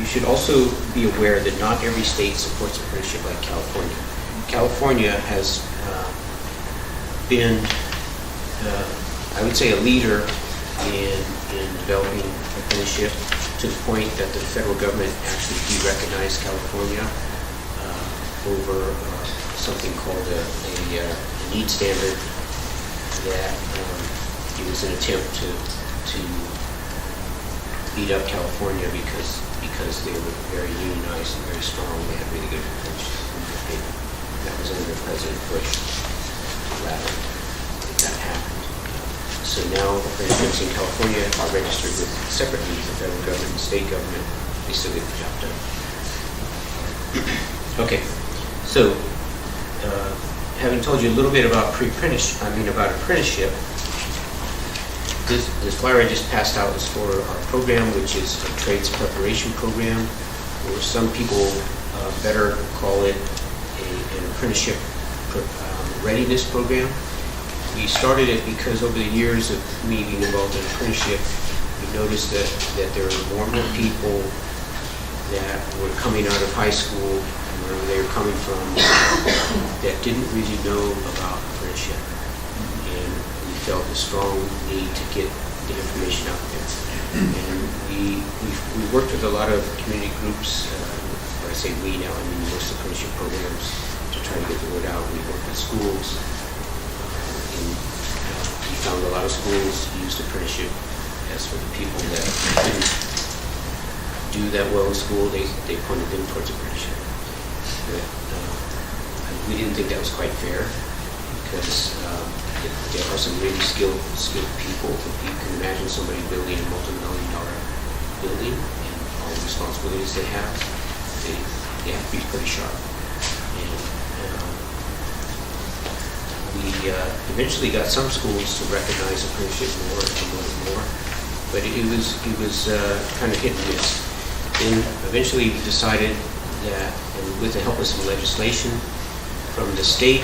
you should also be aware that not every state supports apprenticeship like California. California has been, I would say, a leader in developing apprenticeship, to the point that the federal government actually derecognized California over something called a need standard. That it was an attempt to beat up California because they were very unionized and very strong. They had really good apprenticeship. That was under President Bush. That happened. So now apprenticeships in California are registered with separately the federal government and state government. They still get the job done. Okay, so having told you a little bit about apprenticeship, this flyer I just passed out is for our program, which is a trades preparation program, or some people better call it an apprenticeship readiness program. We started it because over the years of me being involved in apprenticeship, we noticed that there were more and more people that were coming out of high school, wherever they were coming from, that didn't really know about apprenticeship. And we felt a strong need to get the information out there. And we worked with a lot of community groups, when I say we now, I mean most apprenticeship programs, to try to get the word out. We worked with schools. We found a lot of schools used apprenticeship as for the people that didn't do that well in school, they pointed them towards apprenticeship. But we didn't think that was quite fair, because there are some really skilled people. If you can imagine somebody building a multi-million-dollar building and all the responsibilities they have to be pretty sharp. And we eventually got some schools to recognize apprenticeship more and promote it more, but it was kind of hit and miss. Then eventually we decided that, and with the help of some legislation from the state,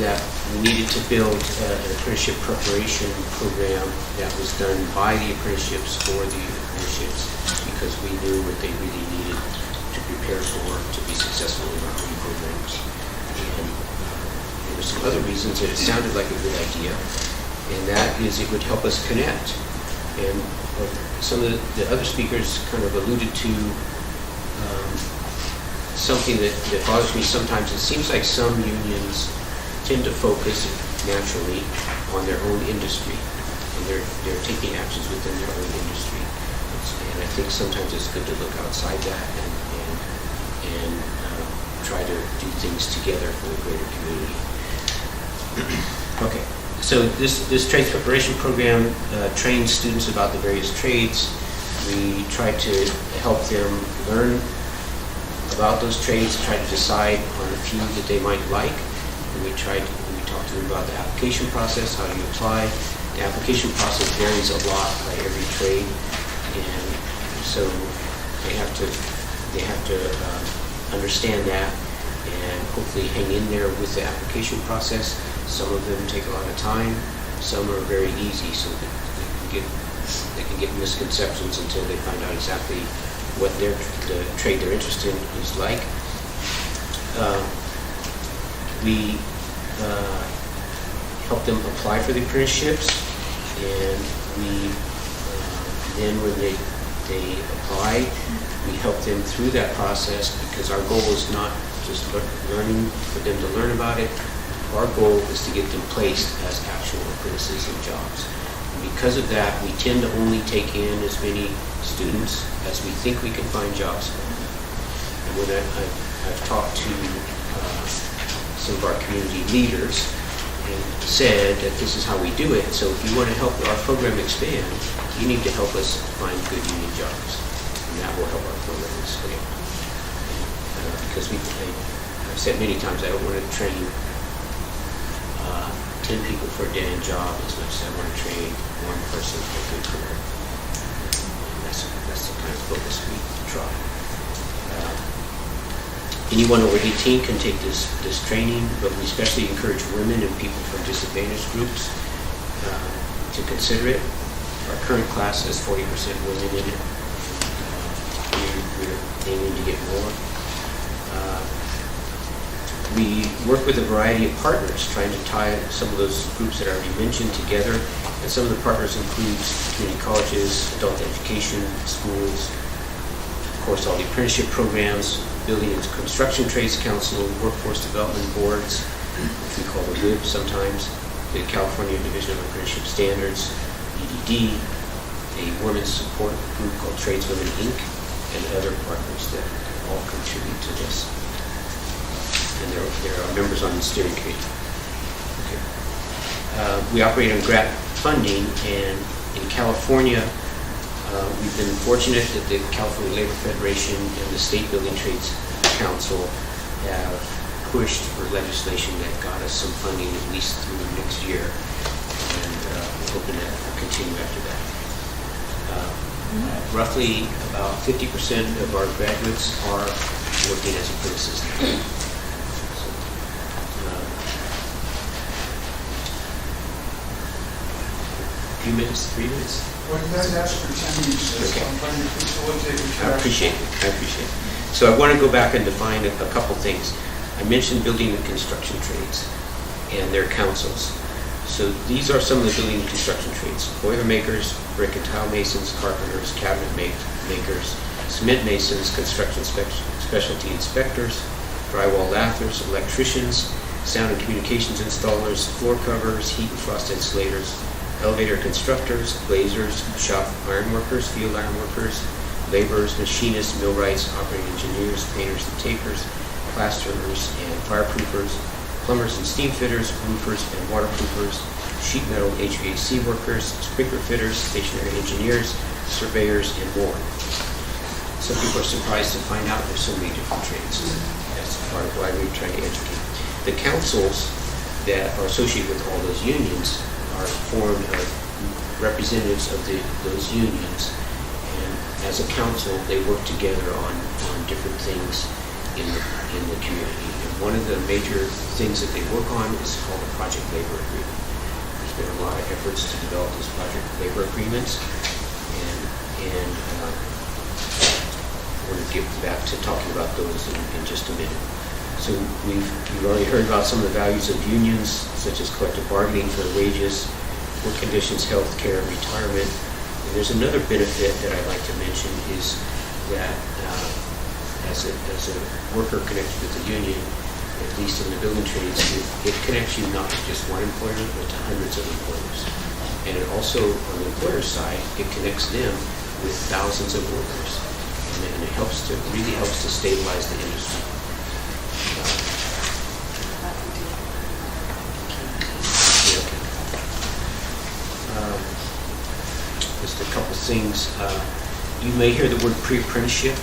that we needed to build an apprenticeship preparation program that was done by the apprenticeships for the apprenticeships, because we knew what they really needed to prepare for to be successful in our programs. And there were some other reasons that it sounded like a good idea, and that is it would help us connect. And some of the other speakers kind of alluded to something that bothers me sometimes. It seems like some unions tend to focus naturally on their own industry, and they're taking actions within their own industry. And I think sometimes it's good to look outside that and try to do things together for the greater community. Okay, so this trades preparation program trains students about the various trades. We try to help them learn about those trades, try to decide on a few that they might like. And we talk to them about the application process, how you apply. The application process varies a lot by every trade, and so they have to understand that and hopefully hang in there with the application process. Some of them take a lot of time, some are very easy, so they can get misconceptions until they find out exactly what the trade they're interested in is like. We help them apply for the apprenticeships, and we then when they apply, we help them through that process, because our goal is not just learning for them to learn about it. Our goal is to get them placed as actual apprentices in jobs. And because of that, we tend to only take in as many students as we think we can find jobs for. And when I've talked to some of our community leaders, said that this is how we do it. So if you want to help our program expand, you need to help us find good union jobs, and that will help our program expand. Because I've said many times, I don't want to train 10 people for a dead-end job as much as I want to train one person for a good career. And that's the kind of focus we try. Anyone over 18 can take this training, but we especially encourage women and people from disadvantaged groups to consider it. Our current class has 40% women in it. We're aiming to get more. We work with a variety of partners, trying to tie some of those groups that I already mentioned together. And some of the partners include community colleges, adult education, schools, of course all the apprenticeship programs, Building and Construction Trades Council, workforce development boards, which we call the WIB sometimes, the California Division of Apprenticeship Standards, EDD, a women's support group called Tradeswomen Inc., and other partners that all contribute to this. And there are members on the steering committee. Okay. We operate on grant funding, and in California, we've been fortunate that the California Labor Federation and the State Building Trades Council have pushed for legislation that got us some funding at least through next year, and we're hoping that will continue after that. Roughly about 50% of our graduates are working as apprentices now. Few minutes, 3 minutes? Well, you guys asked for 10 minutes, so Okay. I'm trying to facilitate what I you're appreciate it. So I want to go back and define a couple things. I mentioned building and construction trades and their councils. So these are some of the building and construction trades: boiler makers, brick and tile masons, carpenters, cabinet makers, cement masons, construction specialty inspectors, drywall lathers, electricians, sound and communications installers, floor covers, heat and frost insulators, elevator constructors, glazers, shop ironworkers, field ironworkers, laborers, machinists, millwrights, operating engineers, painters and tapers, plasterers and fireproofers, plumbers and steam fitters, roofers and waterproofers, sheet metal HVAC workers, sprinkler fitters, stationary engineers, surveyors, and more. Some people are surprised to find out there's so many different trades. That's part of why we're trying to educate. The councils that are associated with all those unions are formed of representatives of those unions, and as a council they work together on different things in the community. And one of the major things that they work on is called a project labor agreement. There's been a lot of efforts to develop those project labor agreements, and I want to get back to talking about those in just a minute. So you've already heard about some of the values of unions, such as collective bargaining for wages, work conditions, health care, retirement. And there's another benefit that I'd like to mention is that as a worker connected with the union, at least in the building trades, it connects you not to just one employer, but to hundreds of employers. And it also, on the employer side, it connects them with thousands of workers. And it really helps to stabilize the industry. Just a couple things. You may hear the word pre-apprenticeship,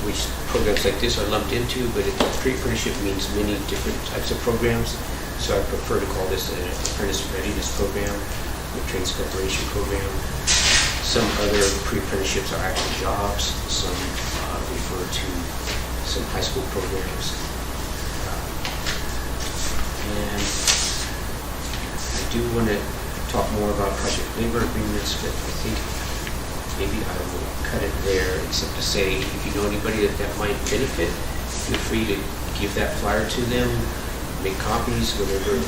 which programs like this are lumped into, but pre-apprenticeship means many different types of programs. So I prefer to call this an apprentice readiness program, a trades preparation program. Some other pre-apprenticeships are actual jobs. Some refer to some high school programs. And I do want to talk more about project labor agreements, but I think maybe I will cut it there, except to say if you know anybody that might benefit, feel free to give that flyer to them, make copies, whatever.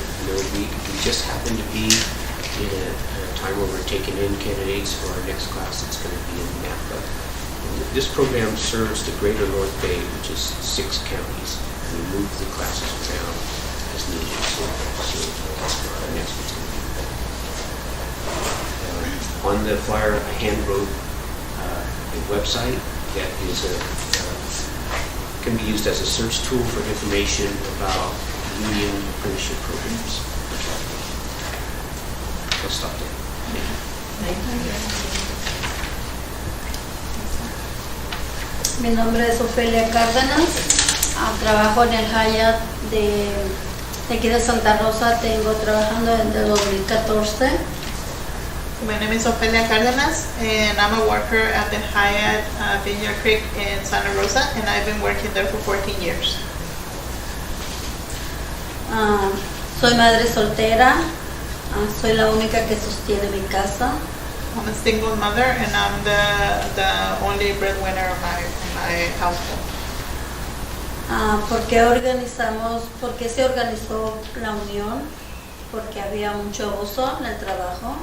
We just happen to be in a time where we're taking in candidates for our next class that's going to be in Napa. This program serves the greater North Bay, which is 6 counties. We move the classes around as needed, so that's where our next one's going to be. On the flyer, I hand wrote a website that is can be used as a search tool for information about union apprenticeship programs. I'll stop there. Mi nombre es Ofelia Cárdenas, trabajo en el Hyatt de aquí de Santa Rosa, tengo trabajando desde 2014. My name is Ofelia Cárdenas, and I'm a worker at the Hyatt Vineyard Creek in Santa Rosa, and I've been working there for 14 years. Soy madre soltera, soy la única que sostiene mi casa. I'm a single mother, and I'm the only breadwinner of my household. ¿Por qué se organizó la unión? Porque había mucho abuso en el trabajo.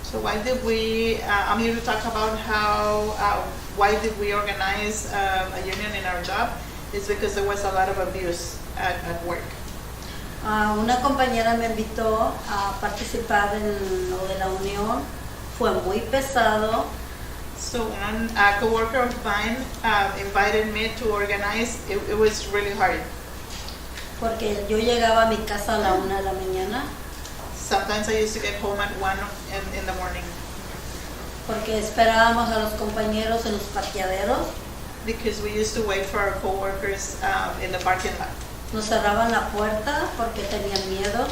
So why did we, I'm here to talk about why did we organize a union in our job? It's because there was a lot of abuse at work. Una compañera me invitó a participar en lo de la unión, fue muy pesado. So one coworker of mine invited me to organize. It was really hard. Porque yo llegaba a mi casa a la 1 de la mañana. Sometimes I used to get home at 1 in the morning. Porque esperábamos a los compañeros en los parqueaderos. Because we used to wait for our coworkers in the parking lot. Nos cerraban la puerta porque tenían miedo.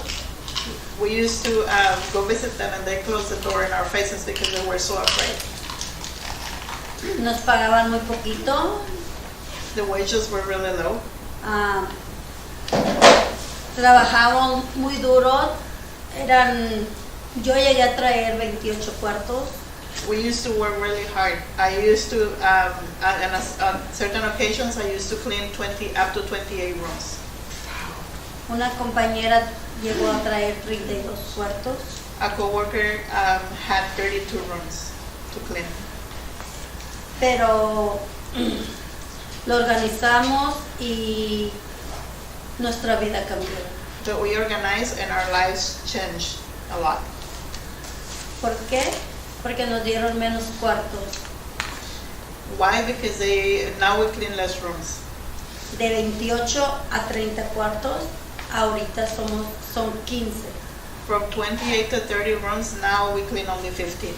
We used to go visit them, and they closed the door in our faces because they were so afraid. Nos pagaban muy poquito. The wages were really low. Trabajamos muy duro. Yo llegué a traer 28 cuartos. We used to work really hard. I used to, on certain occasions, I used to clean up to 28 rooms. Una compañera llegó a traer 32 cuartos. A coworker had 32 rooms to clean. Pero lo organizamos y nuestra vida cambió. But we organized, and our lives changed a lot. ¿Por qué? Porque nos dieron menos cuartos. Why? Because now we clean less rooms. De 28 a 30 cuartos, ahorita son 15. From 28 to 30 rooms, now we clean only 15.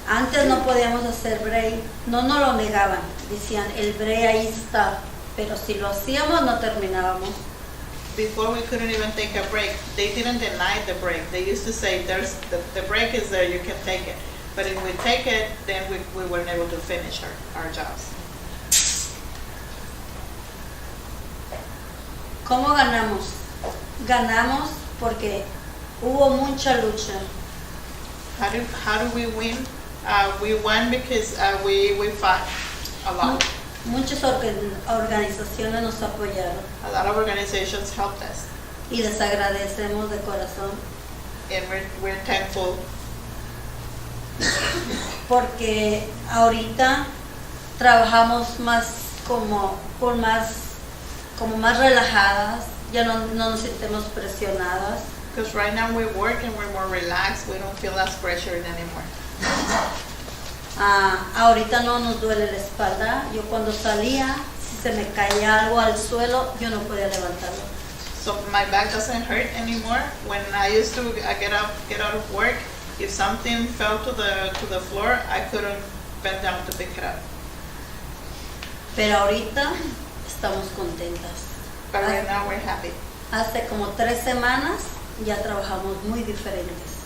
Antes no podíamos hacer break, no nos lo negaban, decían el break ahí está, pero si lo hacíamos no terminábamos. Before we couldn't even take a break. They didn't deny the break. They used to say, "There's the break is there. You can take it." But if we take it, then we weren't able to finish our jobs. ¿Cómo ganamos? Ganamos porque hubo mucha lucha. How do we win? We won because we fought a lot. Muchas organizaciones nos apoyaron A lot of organizations helped us, y les agradecemos de corazón and we're thankful porque ahorita trabajamos más como más relajadas, ya no nos sentimos presionadas. because right now we work and we're more relaxed. We don't feel as pressured anymore. Ahorita no nos duele la espalda. Yo cuando salía, si se me caía algo al suelo, yo no podía levantarlo. So my back doesn't hurt anymore. When I used to get out of work, if something fell to the floor, I couldn't bend down to pick it up. Pero ahorita estamos contentas. But right now we're happy. Hace como 3 semanas ya trabajamos muy diferentes.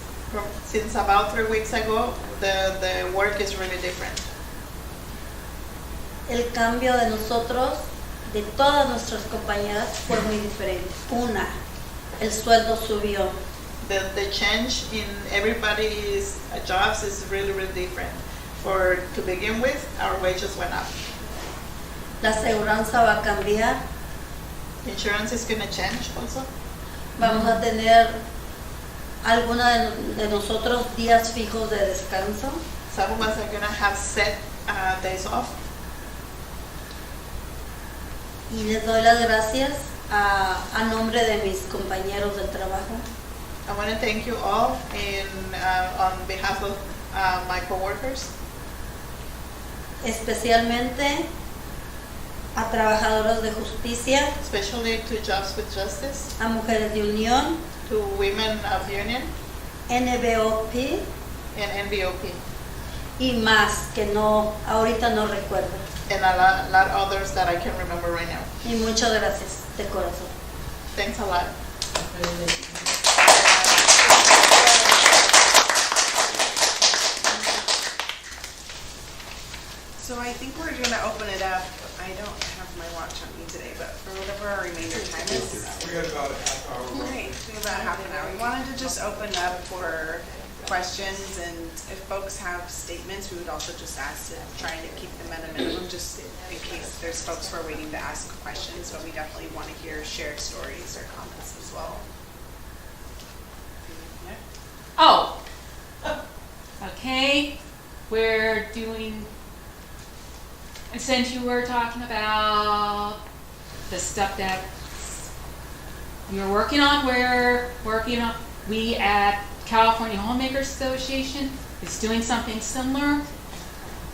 Since about 3 weeks ago, the work is really different. El cambio de nosotros, de todas nuestras compañeras, fue muy diferente. Una, el sueldo subió. The change in everybody's jobs is really, really different. To begin with, our wages went up. La aseguranza va a cambiar. Insurance is going to change also. Vamos a tener alguna de nosotros días fijos de descanso. Some of us are going to have set days off. Y les doy las gracias a nombre de mis compañeros del trabajo. I want to thank you all on behalf of my coworkers, especialmente a trabajadoras de justicia, especially to Jobs with Justice, a mujeres de unión, to women of union, NBOP and NBOP, y más que no, ahorita no recuerdo. and a lot others that I can't remember right now. Y muchas gracias de corazón. Thanks a lot. So I think we're gonna open it up. I don't have my watch on me today, but for whatever our remainder time is. We got about a half hour left. Right, we have about half an hour. We wanted to just open up for questions, and if folks have statements, we would also just ask to try and keep them at a minimum, just in case there's folks who are waiting to ask questions, but we definitely want to hear shared stories or comments as well. Oh, okay, we're doing, and since you were talking about the stuff that you're working on, we at California Homemakers Association is doing something similar.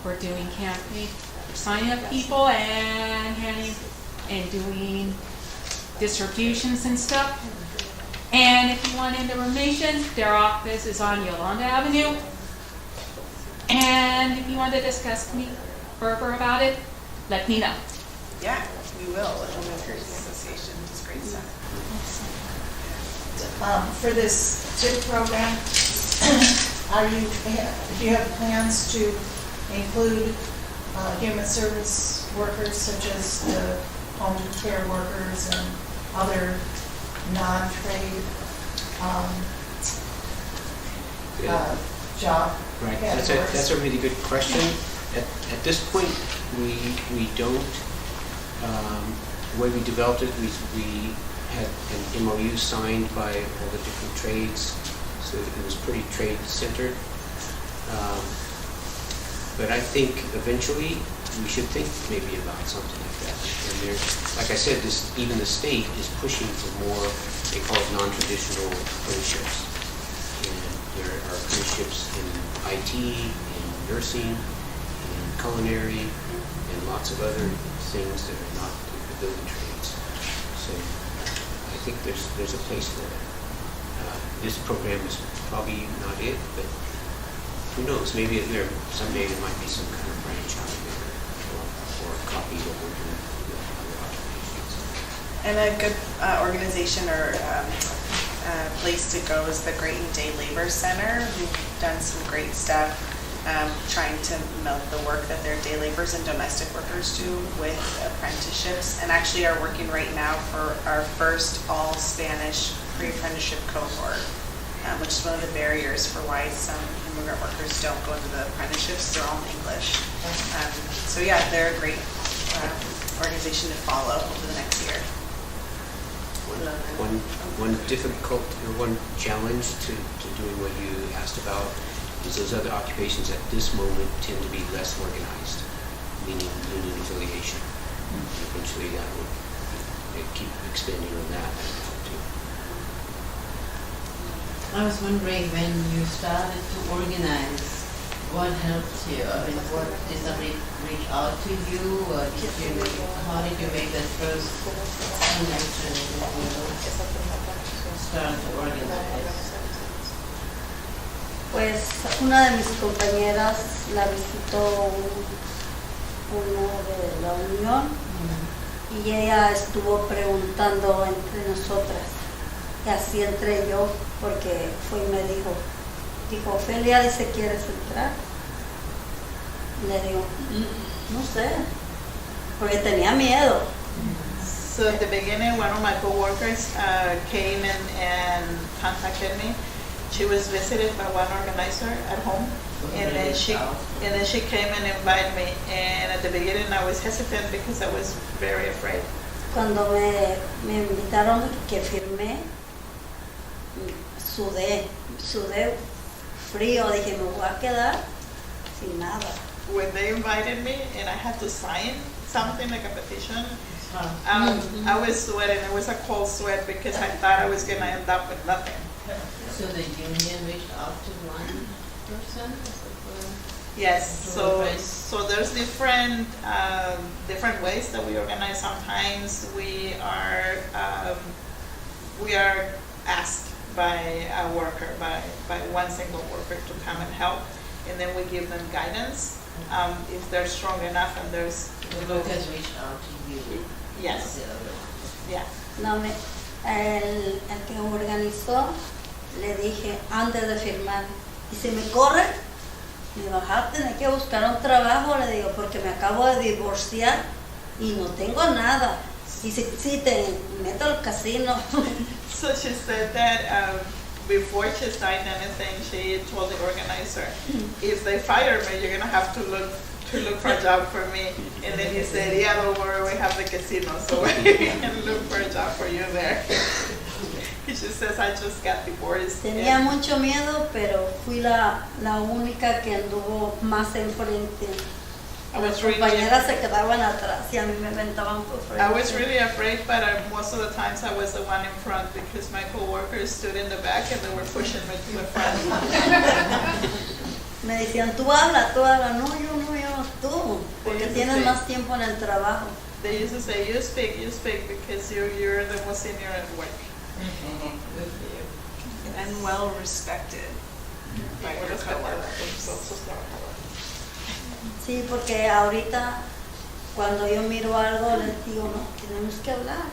We're doing campaign, we're signing up people and handing and doing distributions and stuff. And if you want information, their office is on Yolanda Avenue. And if you want to discuss me further about it, let me know. Yeah, we will, with the Homemakers Association, it's great stuff. For this TIP program, do you have plans to include human service workers such as the home care workers and other non-trade job Right, categories? that's a really good question. At this point, we don't, the way we developed it, we had an MOU signed by all the different trades, so it was pretty trade-centered. But I think eventually we should think maybe about something like that. And there's, like I said, even the state is pushing for more, they call it non-traditional apprenticeships. And there are apprenticeships in IT, in nursing, in culinary, and lots of other things that are not the building trades. So I think there's a place for it. This program is probably not it, but who knows? Maybe someday there might be some kind of branch out there, or a copy over to other occupations. And a good organization or place to go is the Grayton Day Labor Center, who've done some great stuff trying to meld the work that their day laborers and domestic workers do with apprenticeships, and actually are working right now for our first all Spanish pre-apprenticeship cohort, which is one of the barriers for why some immigrant workers don't go into the apprenticeships. They're all in English. So yeah, they're a great organization to follow over the next year. One difficult or one challenge to doing what you asked about is those other occupations at this moment tend to be less organized, meaning union affiliation. Eventually that will keep expanding on that too. I was wondering, when you started to organize, what helped you? I mean, did somebody reach out to you, or how did you make that first connection start to organize? Pues una de mis compañeras la visitó uno de la Unión y ella estuvo preguntando entre nosotras, y así entré yo, porque fue y me dijo, Ofelia, dice, ¿quieres entrar? Le digo, no sé, porque tenía miedo. So at the beginning, one of my coworkers came and contacted me. She was visited by one organizer at home, and then she came and invited me. And at the beginning, I was hesitant because I was very afraid. Cuando me invitaron, que firmé, sudé frío, dije, me voy a quedar sin nada. When they invited me and I had to sign something like a petition, I was sweating. It was a cold sweat because I thought I was going to end up with nothing. So the union reached out to one person? Yes, so there's different ways that we organize. Sometimes we are asked by a worker, by one single worker to come and help. And then we give them guidance, if they're strong enough and there's. The workers reach out to you. Yes, yeah. No, el que organizó, le dije antes de firmar, y si me corre, me vas a tener que buscar un trabajo, le digo, porque me acabo de divorciar y no tengo nada. Y si te meto al casino. So she said that before she signed anything, she told the organizer, if they fire me, you're gonna have to look for a job for me. And then he said, yeah, don't worry, we have the casino, so we can look for a job for you there. She says, I just got divorced. Tenía mucho miedo, pero fui la única que anduvo más enfrente. Las compañeras se quedaban atrás y a mí me aventaban por frente. I was really afraid, but most of the times I was the one in front because my coworkers stood in the back and they were pushing me to the front. Me decían, tú habla. No, yo, tú, porque tienes más tiempo en el trabajo. They used to say, you speak, because you're the most senior at work. And well respected by your coworkers. Sí, porque ahorita cuando yo miro algo les digo, no, tenemos que hablar.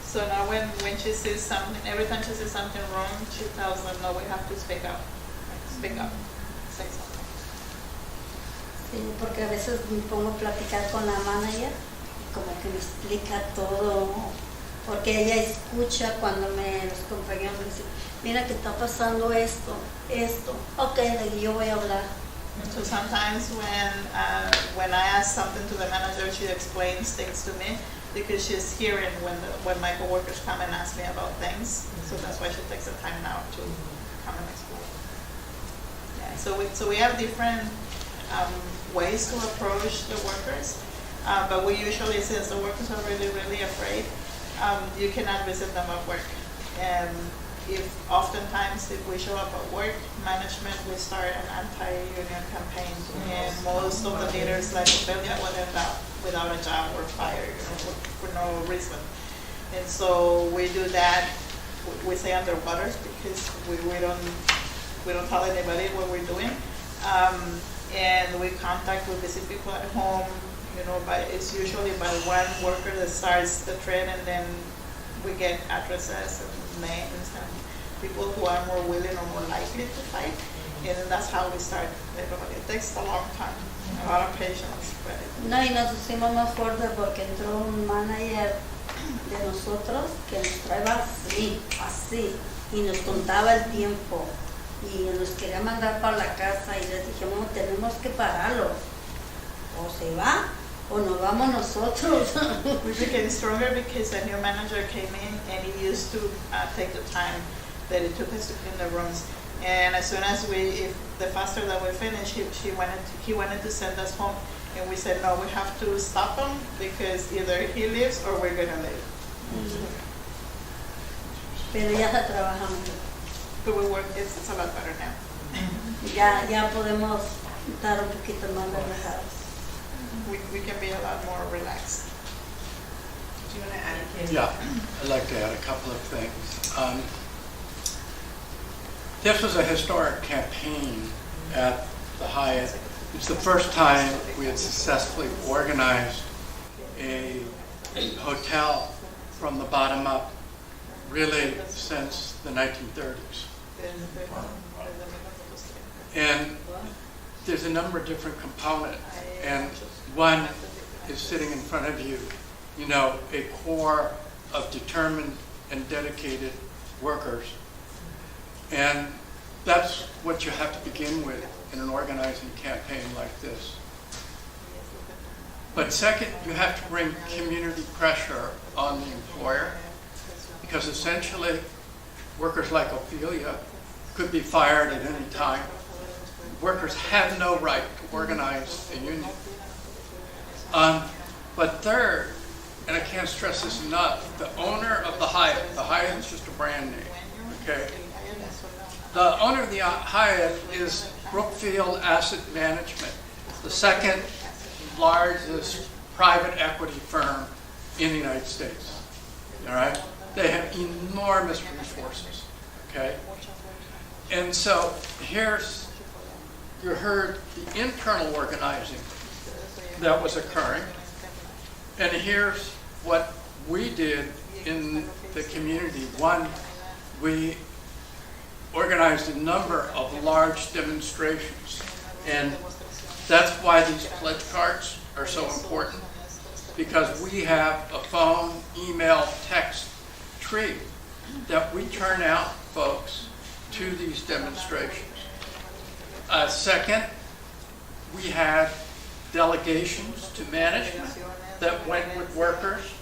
So now when she sees something, every time she sees something wrong, she tells them, no, we have to speak up. Speak up. Say something. Sí, porque a veces me pongo a platicar con la manager y como que me explica todo, porque ella escucha cuando los compañeros me dicen, mira que está pasando esto, ok, yo voy a hablar. So sometimes when I ask something to the manager, she explains things to me because she's hearing when my coworkers come and ask me about things. So that's why she takes the time now to come and explain. Yeah. So we have different ways to approach the workers, but we usually, since the workers are really, really afraid, you cannot visit them at work. Oftentimes if we show up at work, management will start an anti-union campaign, and most of the leaders like Ophelia will end up without a job or fired, for no reason. And so we do that. We stay underwater because we don't tell anybody what we're doing, and we visit people at home. It's usually by one worker that starts the trend, and then we get addresses and names and people who are more willing or more likely to fight, and that's how we start everybody. It takes a long time, a lot of patience. No, y nos hicimos más fuertes porque entró un manager de nosotros que nos traía así, y nos contaba el tiempo, y nos quería mandar para la casa, y les dijimos, tenemos que pararlo, o se va, o nos vamos nosotros. We became stronger because a new manager came in and he used to take the time that it took us to clean the rooms. And as soon as the faster that we finished, he wanted to send us home. And we said, no, we have to stop him because either he leaves or we're going to leave. Pero ya está trabajando. But we work, it's a lot better now. Ya podemos estar un poquito más relajados. We can be a lot more relaxed. Do you want to add? Yeah, I'd like to add a couple of things. This was a historic campaign at the Hyatt. It's the first time we had successfully organized a hotel from the bottom up, really since the 1930s. And there's a number of different components, and one is sitting in front of you, a core of determined and dedicated workers. And that's what you have to begin with in an organizing campaign like this. But second, you have to bring community pressure on the employer, because essentially workers like Ophelia could be fired at any time. Workers have no right to organize a union. But third, and I can't stress this enough, the owner of the Hyatt is just a brand name, okay? The owner of the Hyatt is Brookfield Asset Management, the second largest private equity firm in the United States, all right? They have enormous resources, okay? And so you heard the internal organizing that was occurring, and here's what we did in the community. One, we organized a number of large demonstrations, and that's why these pledge cards are so important, because we have a phone, email, text tree that we turn out folks to these demonstrations. Second, we had delegations to management that went with workers,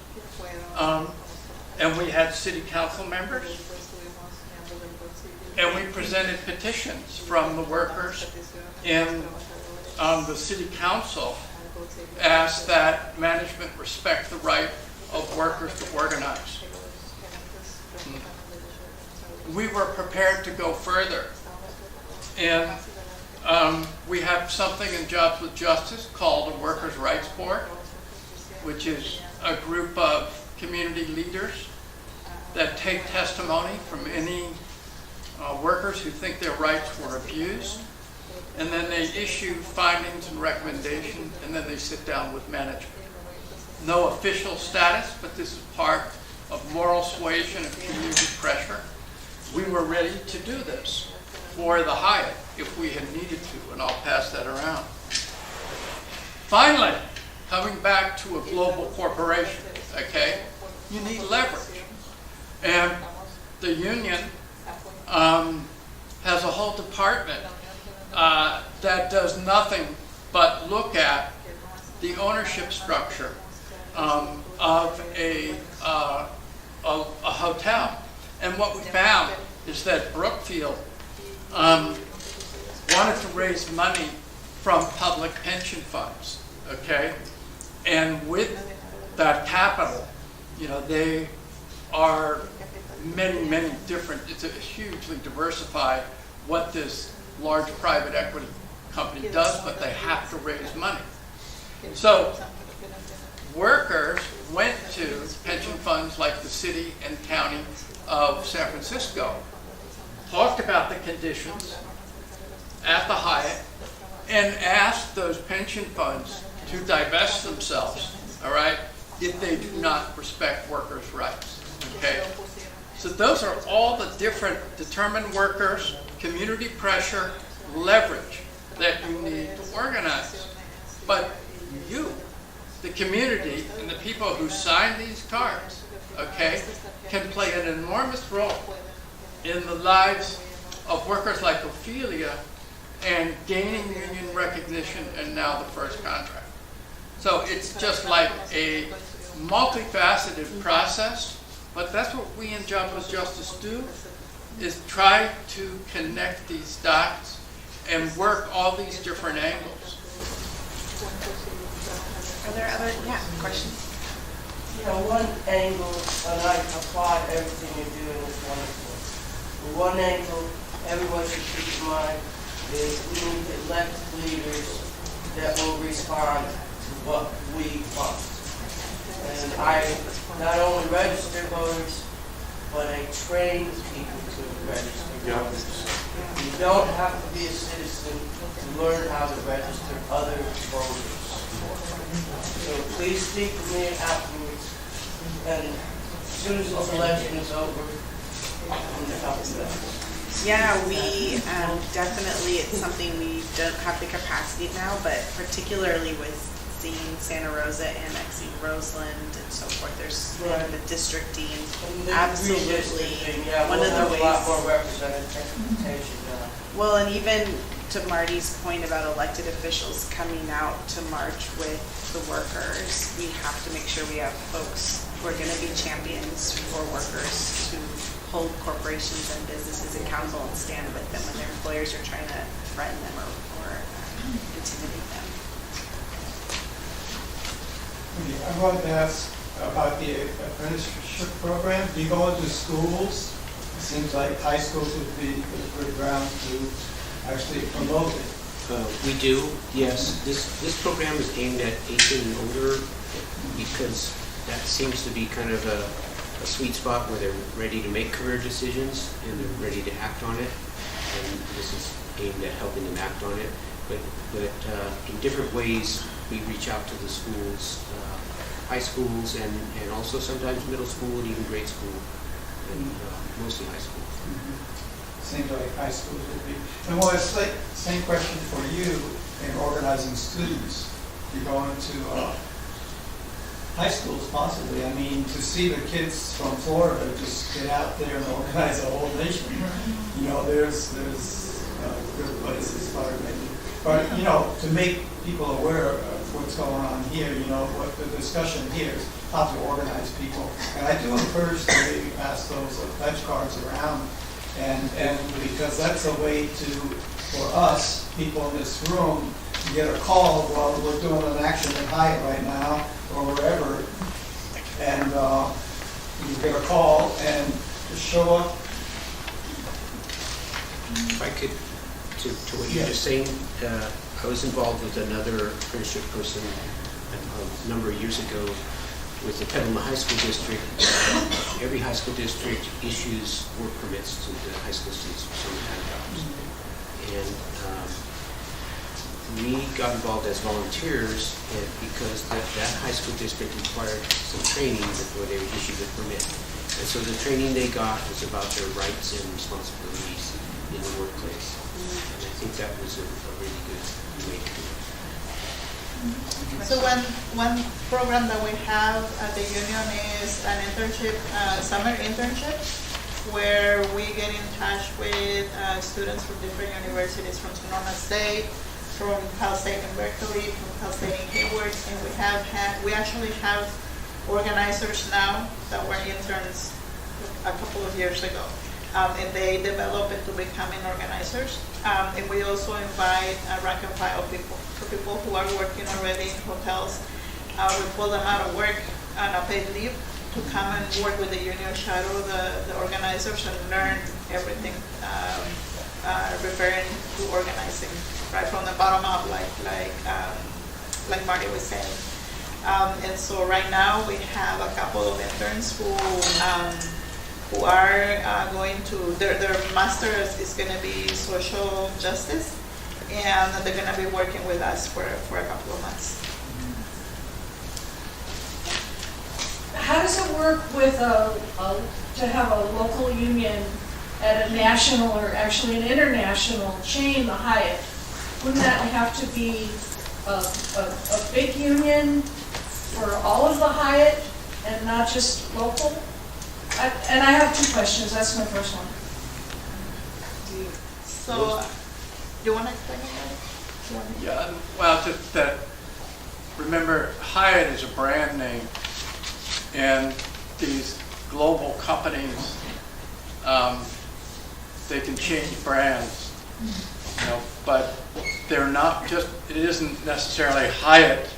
and we had city council members, and we presented petitions from the workers in the city council, asked that management respect the right of workers to organize. We were prepared to go further, and we have something in Jobs with Justice called a Workers' Rights Board, which is a group of community leaders that take testimony from any workers who think their rights were abused, and then they issue findings and recommendations, and then they sit down with management. No official status, but this is part of moral suasion and community pressure. We were ready to do this for the Hyatt if we had needed to, and I'll pass that around. Finally, coming back to a global corporation, okay, you need leverage. And the union has a whole department that does nothing but look at the ownership structure of a hotel. And what we found is that Brookfield wanted to raise money from public pension funds, okay? And with that capital, you know, they are many, many different, it's a hugely diversified what this large private equity company does, but they have to raise money. So workers went to pension funds like the city and county of San Francisco, talked about the conditions at the Hyatt, and asked those pension funds to divest themselves, all right, if they do not respect workers' rights, okay? So those are all the different determined workers, community pressure, leverage that you need to organize. But you, the community, and the people who sign these cards, okay, can play an enormous role in the lives of workers like Ophelia and gaining union recognition and now the first contract. So it's just like a multifaceted process, but that's what we in Jobs with Justice do, is try to connect these dots and work all these different angles. Are there other, questions? You know, one angle, and I applaud everything you're doing, is wonderful. But one angle everyone should keep in mind is we need elected leaders that will respond to what we want. And I not only register voters, but I train people to register voters. You don't have to be a citizen to learn how to register other voters. So please speak to me afterwards, and as soon as this election is over, I'm going to help you out. Yeah, we definitely, it's something we don't have the capacity now, but particularly with seeing Santa Rosa annexing Roseland and so forth, there's the district dean, absolutely. Yeah, one we'll of the have ways. a lot more representation now. Well, and even to Marty's point about elected officials coming out to march with the workers, we have to make sure we have folks who are going to be champions for workers to hold corporations and businesses accountable and stand with them when their employers are trying to threaten them or intimidate them. I wanted to ask about the apprenticeship program. Do you go into schools? It seems like high schools would be a good ground to actually promote it. We do, yes. This program is aimed at 18 and older because that seems to be kind of a a sweet spot where they're ready to make career decisions and they're ready to act on it. And this is aimed at helping them act on it. But in different ways, we reach out to the schools, high schools, and also sometimes middle school and even grade school, and mostly high school. Seems like high schools would be. And well, it's like same question for you in organizing students. You go into high schools possibly. I mean, to see the kids from Florida just get out there and organize a whole nation. You know, there's good places for maybe. But you know, to make people aware of what's going on here, you know, what the discussion here is how to organize people. And I do encourage them to pass those pledge cards around. And because that's a way for us, people in this room, to get a call while we're doing an action in Hyatt right now, or wherever, and you get a call and just show up. If I could, to what you're just saying, I was involved with another apprenticeship person a number of years ago with the Petaluma High School District. Every high school district issues work permits to the high school students for some kind of jobs. And we got involved as volunteers because that high school district required some training before they would issue the permit. And so the training they got was about their rights and responsibilities in the workplace. And I think that was a really good way to do it. So one program that we have at the union is an internship, summer internship, where we get in touch with students from different universities, from Sonoma State, from Cal State in Berkeley, from Cal State in Hayward, and we actually have organizers now that were interns a couple of years ago, and they develop into becoming organizers. And we also invite rank and file people, for people who are working already in hotels. We pull them out of work on a paid leave to come and work with the union, shadow the organizers, and learn everything referring to organizing, right from the bottom up, like Marty was saying. And so right now we have a couple of interns who are going to, their master's is going to be social justice, and they're going to be working with us for a couple of months. How does it work with to have a local union at a national or actually an international chain, the Hyatt? Wouldn't that have to be a big union for all of the Hyatt and not just local? And I have two questions. That's my first one. So, do you want to explain that? Yeah, well, just that, remember, Hyatt is a brand name, and these global companies, they can change brands, you know, but they're not just, it isn't necessarily Hyatt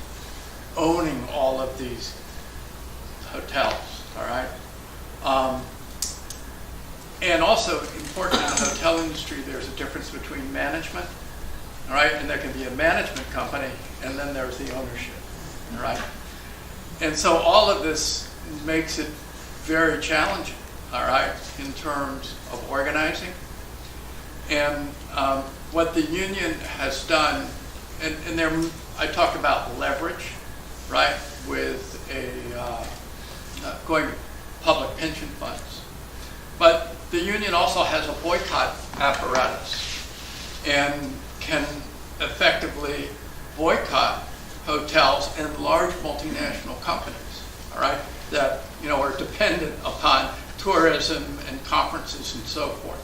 owning all of these hotels, all right? And also important in the hotel industry, there's a difference between management, all right, and there can be a management company, and then there's the ownership, all right? And so all of this makes it very challenging, all right, in terms of organizing. And what the union has done, and there, I talk about leverage, right, with going to public pension funds. But the union also has a boycott apparatus and can effectively boycott hotels and large multinational companies, all right, that, you know, are dependent upon tourism and conferences and so forth.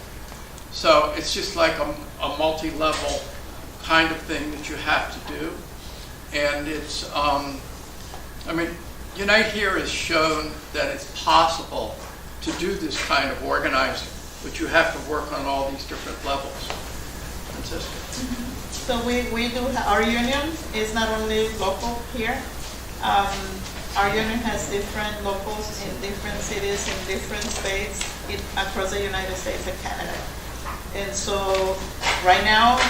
So it's just like a multi-level kind of thing that you have to do. And it's, I mean, Unite Here has shown that it's possible to do this kind of organizing, but you have to work on all these different levels. Francisca? So we do, our union is not only local here. Our union has different locals in different cities, in different states, across the United States and Canada. And so right now,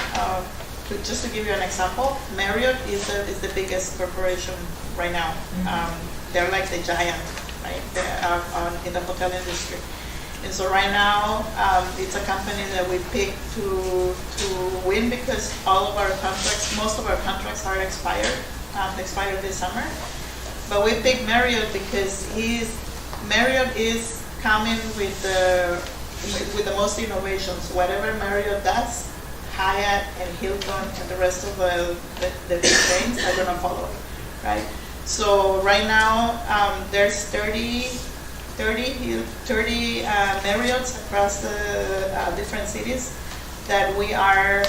just to give you an example, Marriott is the biggest corporation right now. They're like the giant right, in the hotel industry. And so right now, it's a company that we picked to win because all of our contracts, most of our contracts are expired this summer. But we picked Marriott because Marriott is coming with the most innovations. Whatever Marriott does, Hyatt and Hilton and the rest of the big chains are gonna follow it, right? So right now, there's 30 Marriotts across the different cities that we are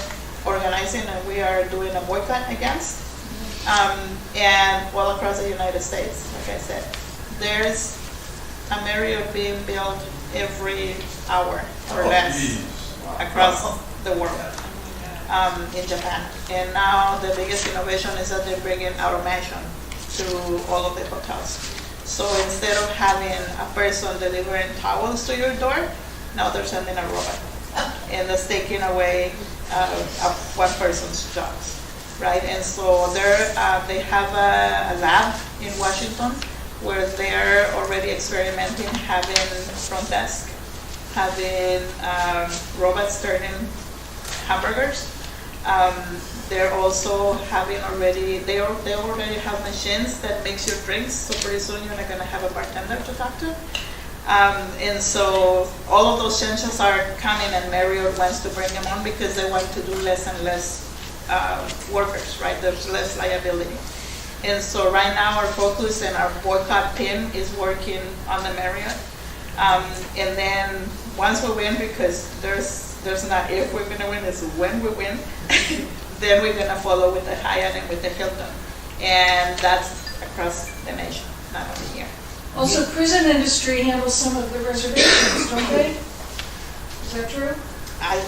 organizing and we are doing a boycott against. And well, across the United States, like I said, there's a Marriott being built every hour or less across the world, in Japan. And now the biggest innovation is that they're bringing automation to all of the hotels. So instead of having a person delivering towels to your door, now they're sending a robot. And that's taking away one person's jobs, right? And so they have a lab in Washington where they're already experimenting having front desk, having robots turning hamburgers. They're also having they already have machines that makes your drinks, so pretty soon you're not gonna have a bartender to talk to. And so all of those changes are coming, and Marriott wants to bring them on because they want to do less and less workers, right? There's less liability. And so right now our focus and our boycott pin is working on the Marriott. And then once we win, because there's not if we're gonna win, it's when we win, then we're gonna follow with the Hyatt and with the Hilton. And that's across the nation, not only here. Also, prison industry handles some of the reservations, don't they? Is that true? I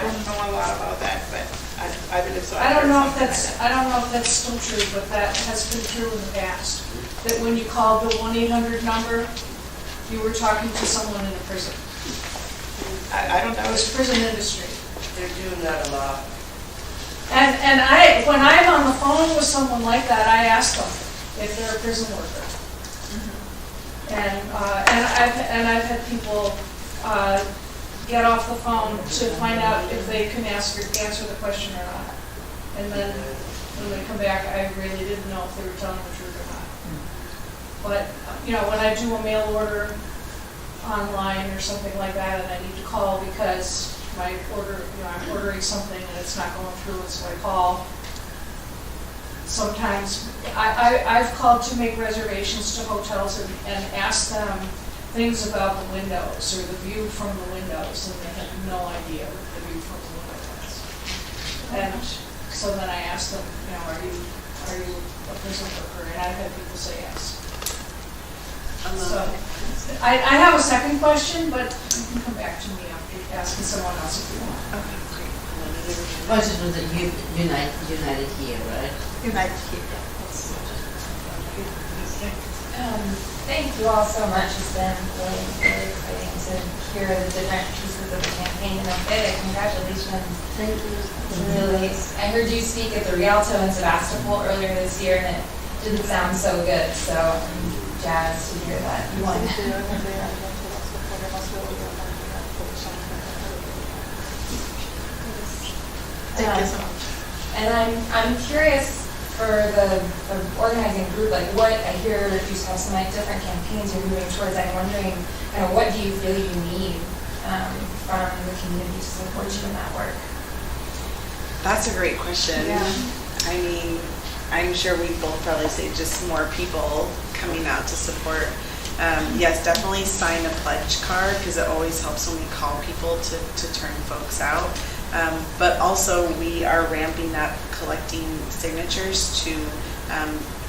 don't know a lot about that, but I believe so. I don't know if that's still true, but that has been true in the past. That when you called the 1-800 number, you were talking to someone in a prison. I don't know. It was prison industry. They're doing that a lot. And when I'm on the phone with someone like that, I ask them if they're a prison worker. And I've had people get off the phone to find out if they can answer the question or not. And then when they come back, I really didn't know if they were telling the truth or not. But when I do a mail order online or something like that, and I need to call because my order, I'm ordering something and it's not going through, and so I call. Sometimes I've called to make reservations to hotels and asked them things about the windows or the view from the windows, and they had no idea what the view from the window was. And so then I asked them, are you a prison worker? And I've had people say yes. So I have a second question, but you can come back to me after asking someone else if you want. Okay, great. Oh, it's just the United here, right? United here. Thank you all so much. It's been really, really exciting to hear the different pieces of the campaign. And congratulations. Thank you. Really, I heard you speak at the Rialto in Sebastopol earlier this year, and it didn't sound so good. So I'm jazzed to hear that you won. Thank you so much. And I'm curious for the organizing group, like what I hear that you have some different campaigns you're moving towards. I'm wondering, what do you feel you need from the community to support you in that work? That's a great question. Yeah. I mean, I'm sure we both probably say just more people coming out to support. Yes, definitely sign a pledge card because it always helps when we call people to turn folks out. But also we are ramping up collecting signatures to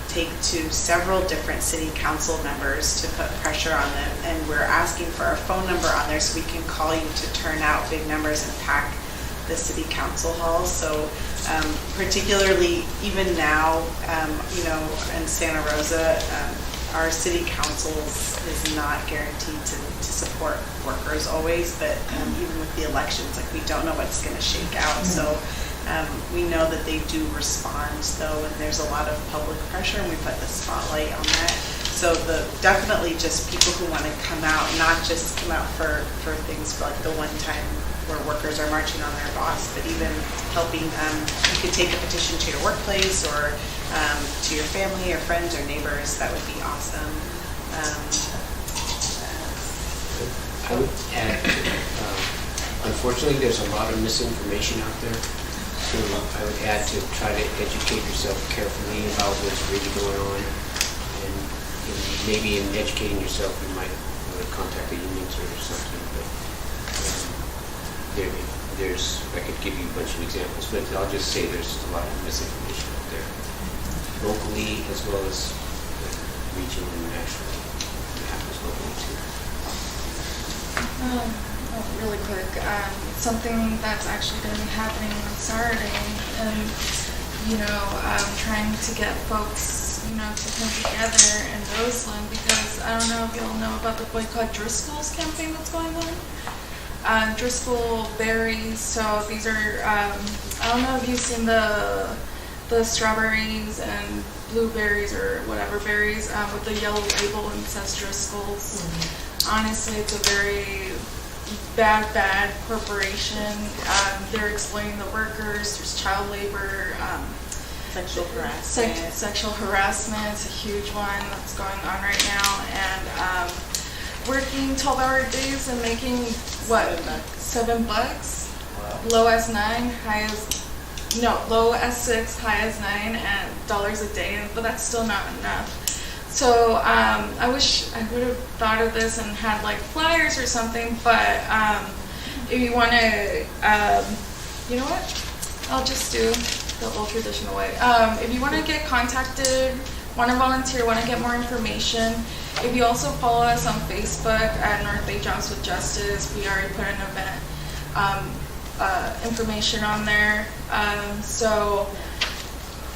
take to several different city council members to put pressure on them. And we're asking for our phone number on there so we can call you to turn out big numbers and pack the city council hall. So particularly even now, in Santa Rosa, our city council is not guaranteed to support workers always, but even with the elections, we don't know what's going to shake out. So we know that they do respond, though, and there's a lot of public pressure, and we put the spotlight on that. So definitely just people who want to come out, not just come out for things like the one time where workers are marching on their boss, but even helping, you could take a petition to your workplace or to your family or friends or neighbors. That would be awesome. I would add, unfortunately, there's a lot of misinformation out there. So I would add to try to educate yourself carefully about what's really going on. And maybe in educating yourself, you might want to contact the unions or something. But I could give you a bunch of examples, but I'll just say there's a lot of misinformation out there, locally as well as regionally and nationally. It happens locally too. Really quick, something that's actually going to be happening on Saturday, and trying to get folks, to come together in Roseland, because I don't know if y'all know about the Boycott Driscoll's campaign that's going on. Driscoll berries. So these are, I don't know if you've seen the strawberries and blueberries or whatever berries with the yellow label and it says Driscoll's. Honestly, it's a very bad corporation. They're exploiting the workers. There's child labor. Sexual harassment. Sexual harassment is a huge one that's going on right now. And working 12-hour days and making, what, $7? Low as 9, low as 6, high as 9, and dollars a day, but that's still not enough. So I wish I would have thought of this and had like flyers or something, but if you want to, you know what, I'll just do the old traditional way. If you want to get contacted, want to volunteer, want to get more information, if you also follow us on Facebook at North Bay Jobs with Justice, we already put an event information on there.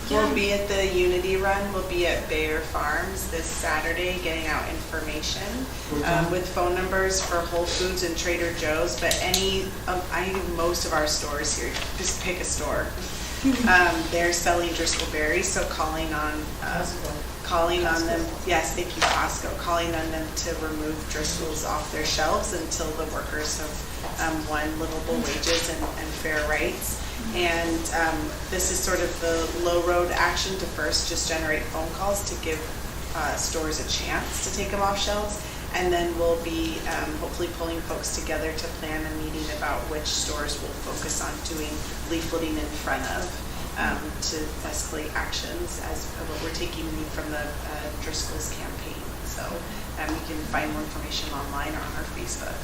We'll be at the Unity Run. We'll be at Bayer Farms this Saturday getting out information with phone numbers for Whole Foods and Trader Joe's. But I think most of our stores here, just pick a store. They're selling Driscoll berries, so calling on them. Yes, thank you, Costco. Calling on them to remove Driscoll's off their shelves until the workers have won livable wages and fair rights. And this is sort of the low road action to first just generate phone calls to give stores a chance to take them off shelves. And then we'll be hopefully pulling folks together to plan a meeting about which stores we'll focus on doing leafleting in front of to escalate actions as what we're taking lead from the Driscoll's campaign. So you can find more information online or on our Facebook.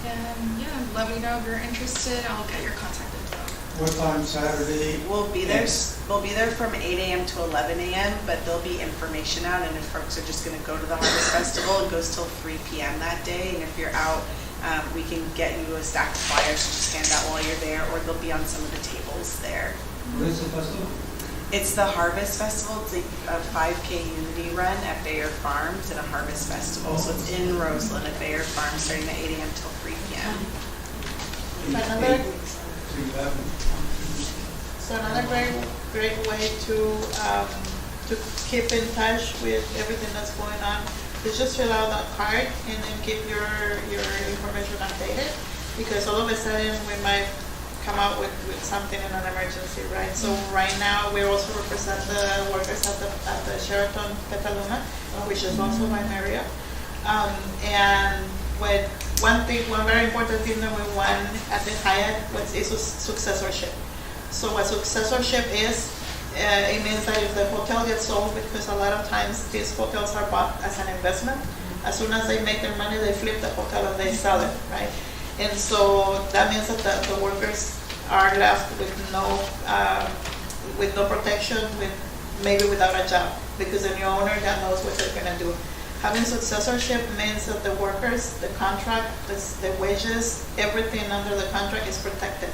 And let me know if you're interested. I'll get your contact info. What time Saturday? We'll be there from 8 a.m. to 11 a.m., but there'll be information out, and if folks are just going to go to the Harvest Festival, it goes till 3 p.m. that day, and if you're out, we can get you a stack of flyers to just hand out while you're there, or they'll be on some of the tables there. What is the festival? It's the Harvest Festival. It's a 5K Unity Run at Bayer Farms and a Harvest Festival. So it's in Roseland at Bayer Farms starting at 8 a.m. till 3 p.m. So another great way to keep in touch with everything that's going on is just fill out that card and then keep your information updated, because all of a sudden we might come out with something in an emergency, right? So right now we also represent the workers at the Sheraton Petaluma, which is also by Marriott. And one very important thing that we want at the Hyatt is successorship. So what successorship is, it means that if the hotel gets sold, because a lot of times these hotels are bought as an investment, as soon as they make their money, they flip the hotel and they sell it, right? And so that means that the workers are left with no protection, maybe without a job, because the new owner that knows what they're gonna do. Having successorship means that the workers, the contract, the wages, everything under the contract is protected.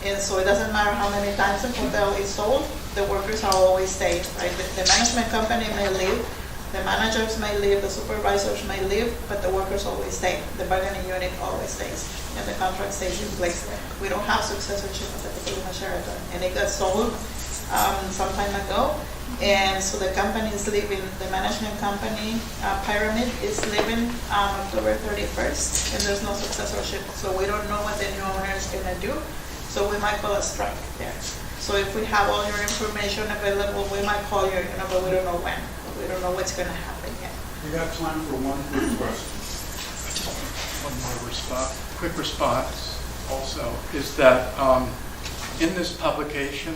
And so it doesn't matter how many times the hotel is sold, the workers are always safe, right? The management company may leave, the managers may leave, the supervisors may leave, but the workers always stay. The bargaining unit always stays, and the contract stays in place. We don't have successorship at the Petaluma Sheraton, and it got sold some time ago, And so the company is leaving, the management company, Pyramid, is leaving October 31st, and there's no successorship. So we don't know what the new owner is gonna do, so we might call a strike there. So if we have all your information available, we might call you, but we don't know when. We don't know what's gonna happen yet. We got time for one quick question. One more quick response also is that in this publication,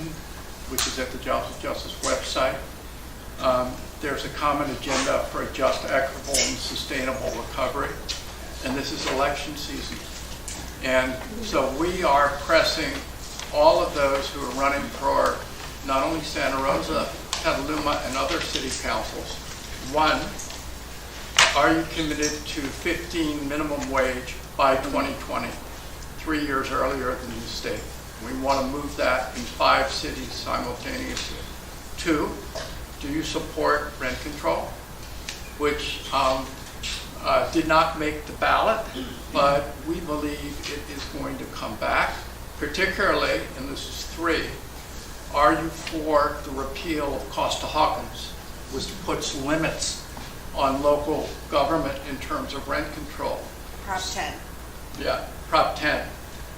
which is at the Jobs with Justice website, there's a common agenda for a just, equitable, and sustainable recovery. And this is election season. And so we are pressing all of those who are running for not only Santa Rosa, Petaluma, and other city councils. One, are you committed to 15 minimum wage by 2020, 3 years earlier than the state? We want to move that in 5 cities simultaneously. 2, do you support rent control, which did not make the ballot, but we believe it is going to come back, particularly, and this is 3, are you for the repeal of Costa-Hawkins, which puts limits on local government in terms of rent control? Prop 10. Yeah, Prop 10.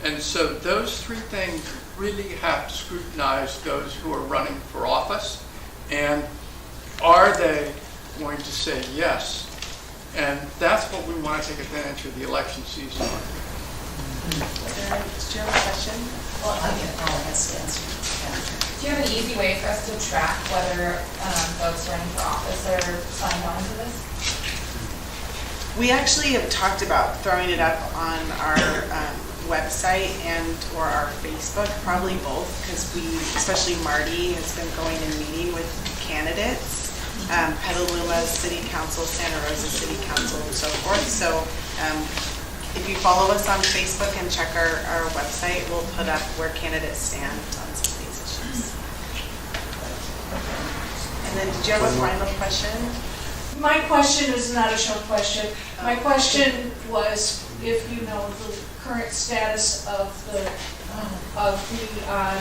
And so those 3 things really have to scrutinize those who are running for office. And are they going to say yes? And that's what we want to take advantage of the election season on. Do you have a question? Well, I get all has to answer. Do you have an easy way for us to track whether folks running for office are signed on to this? We actually have talked about throwing it up on our website and or our Facebook, probably both, because we, especially Marty, has been going and meeting with candidates, Petaluma City Council, Santa Rosa City Council, and so forth. So if you follow us on Facebook and check our website, we'll put up where candidates stand on some of these issues. And then, did you have a final question? My question is not a short question. My question was if you know the current status of the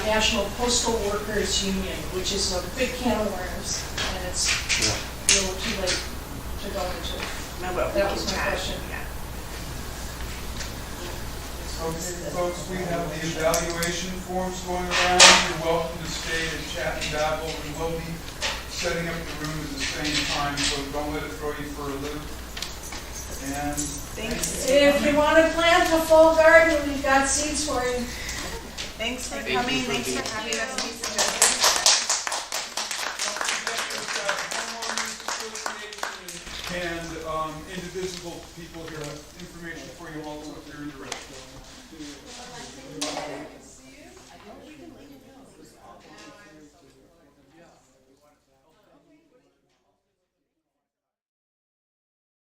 National Postal Workers Union, which is a big can of worms, and it's a little too late to go into. No, but That was my question. Yeah. Folks, we have the evaluation forms going around. You're welcome to stay and chat and babble. We will be setting up the room at the same time, so don't let it throw you for a loop. And Thanks. If you want to plant a full garden, we've got seeds for you. Thanks for Thank you coming. for Thanks being for having us be suggested. and indivisible people here have information for you also if you're interested.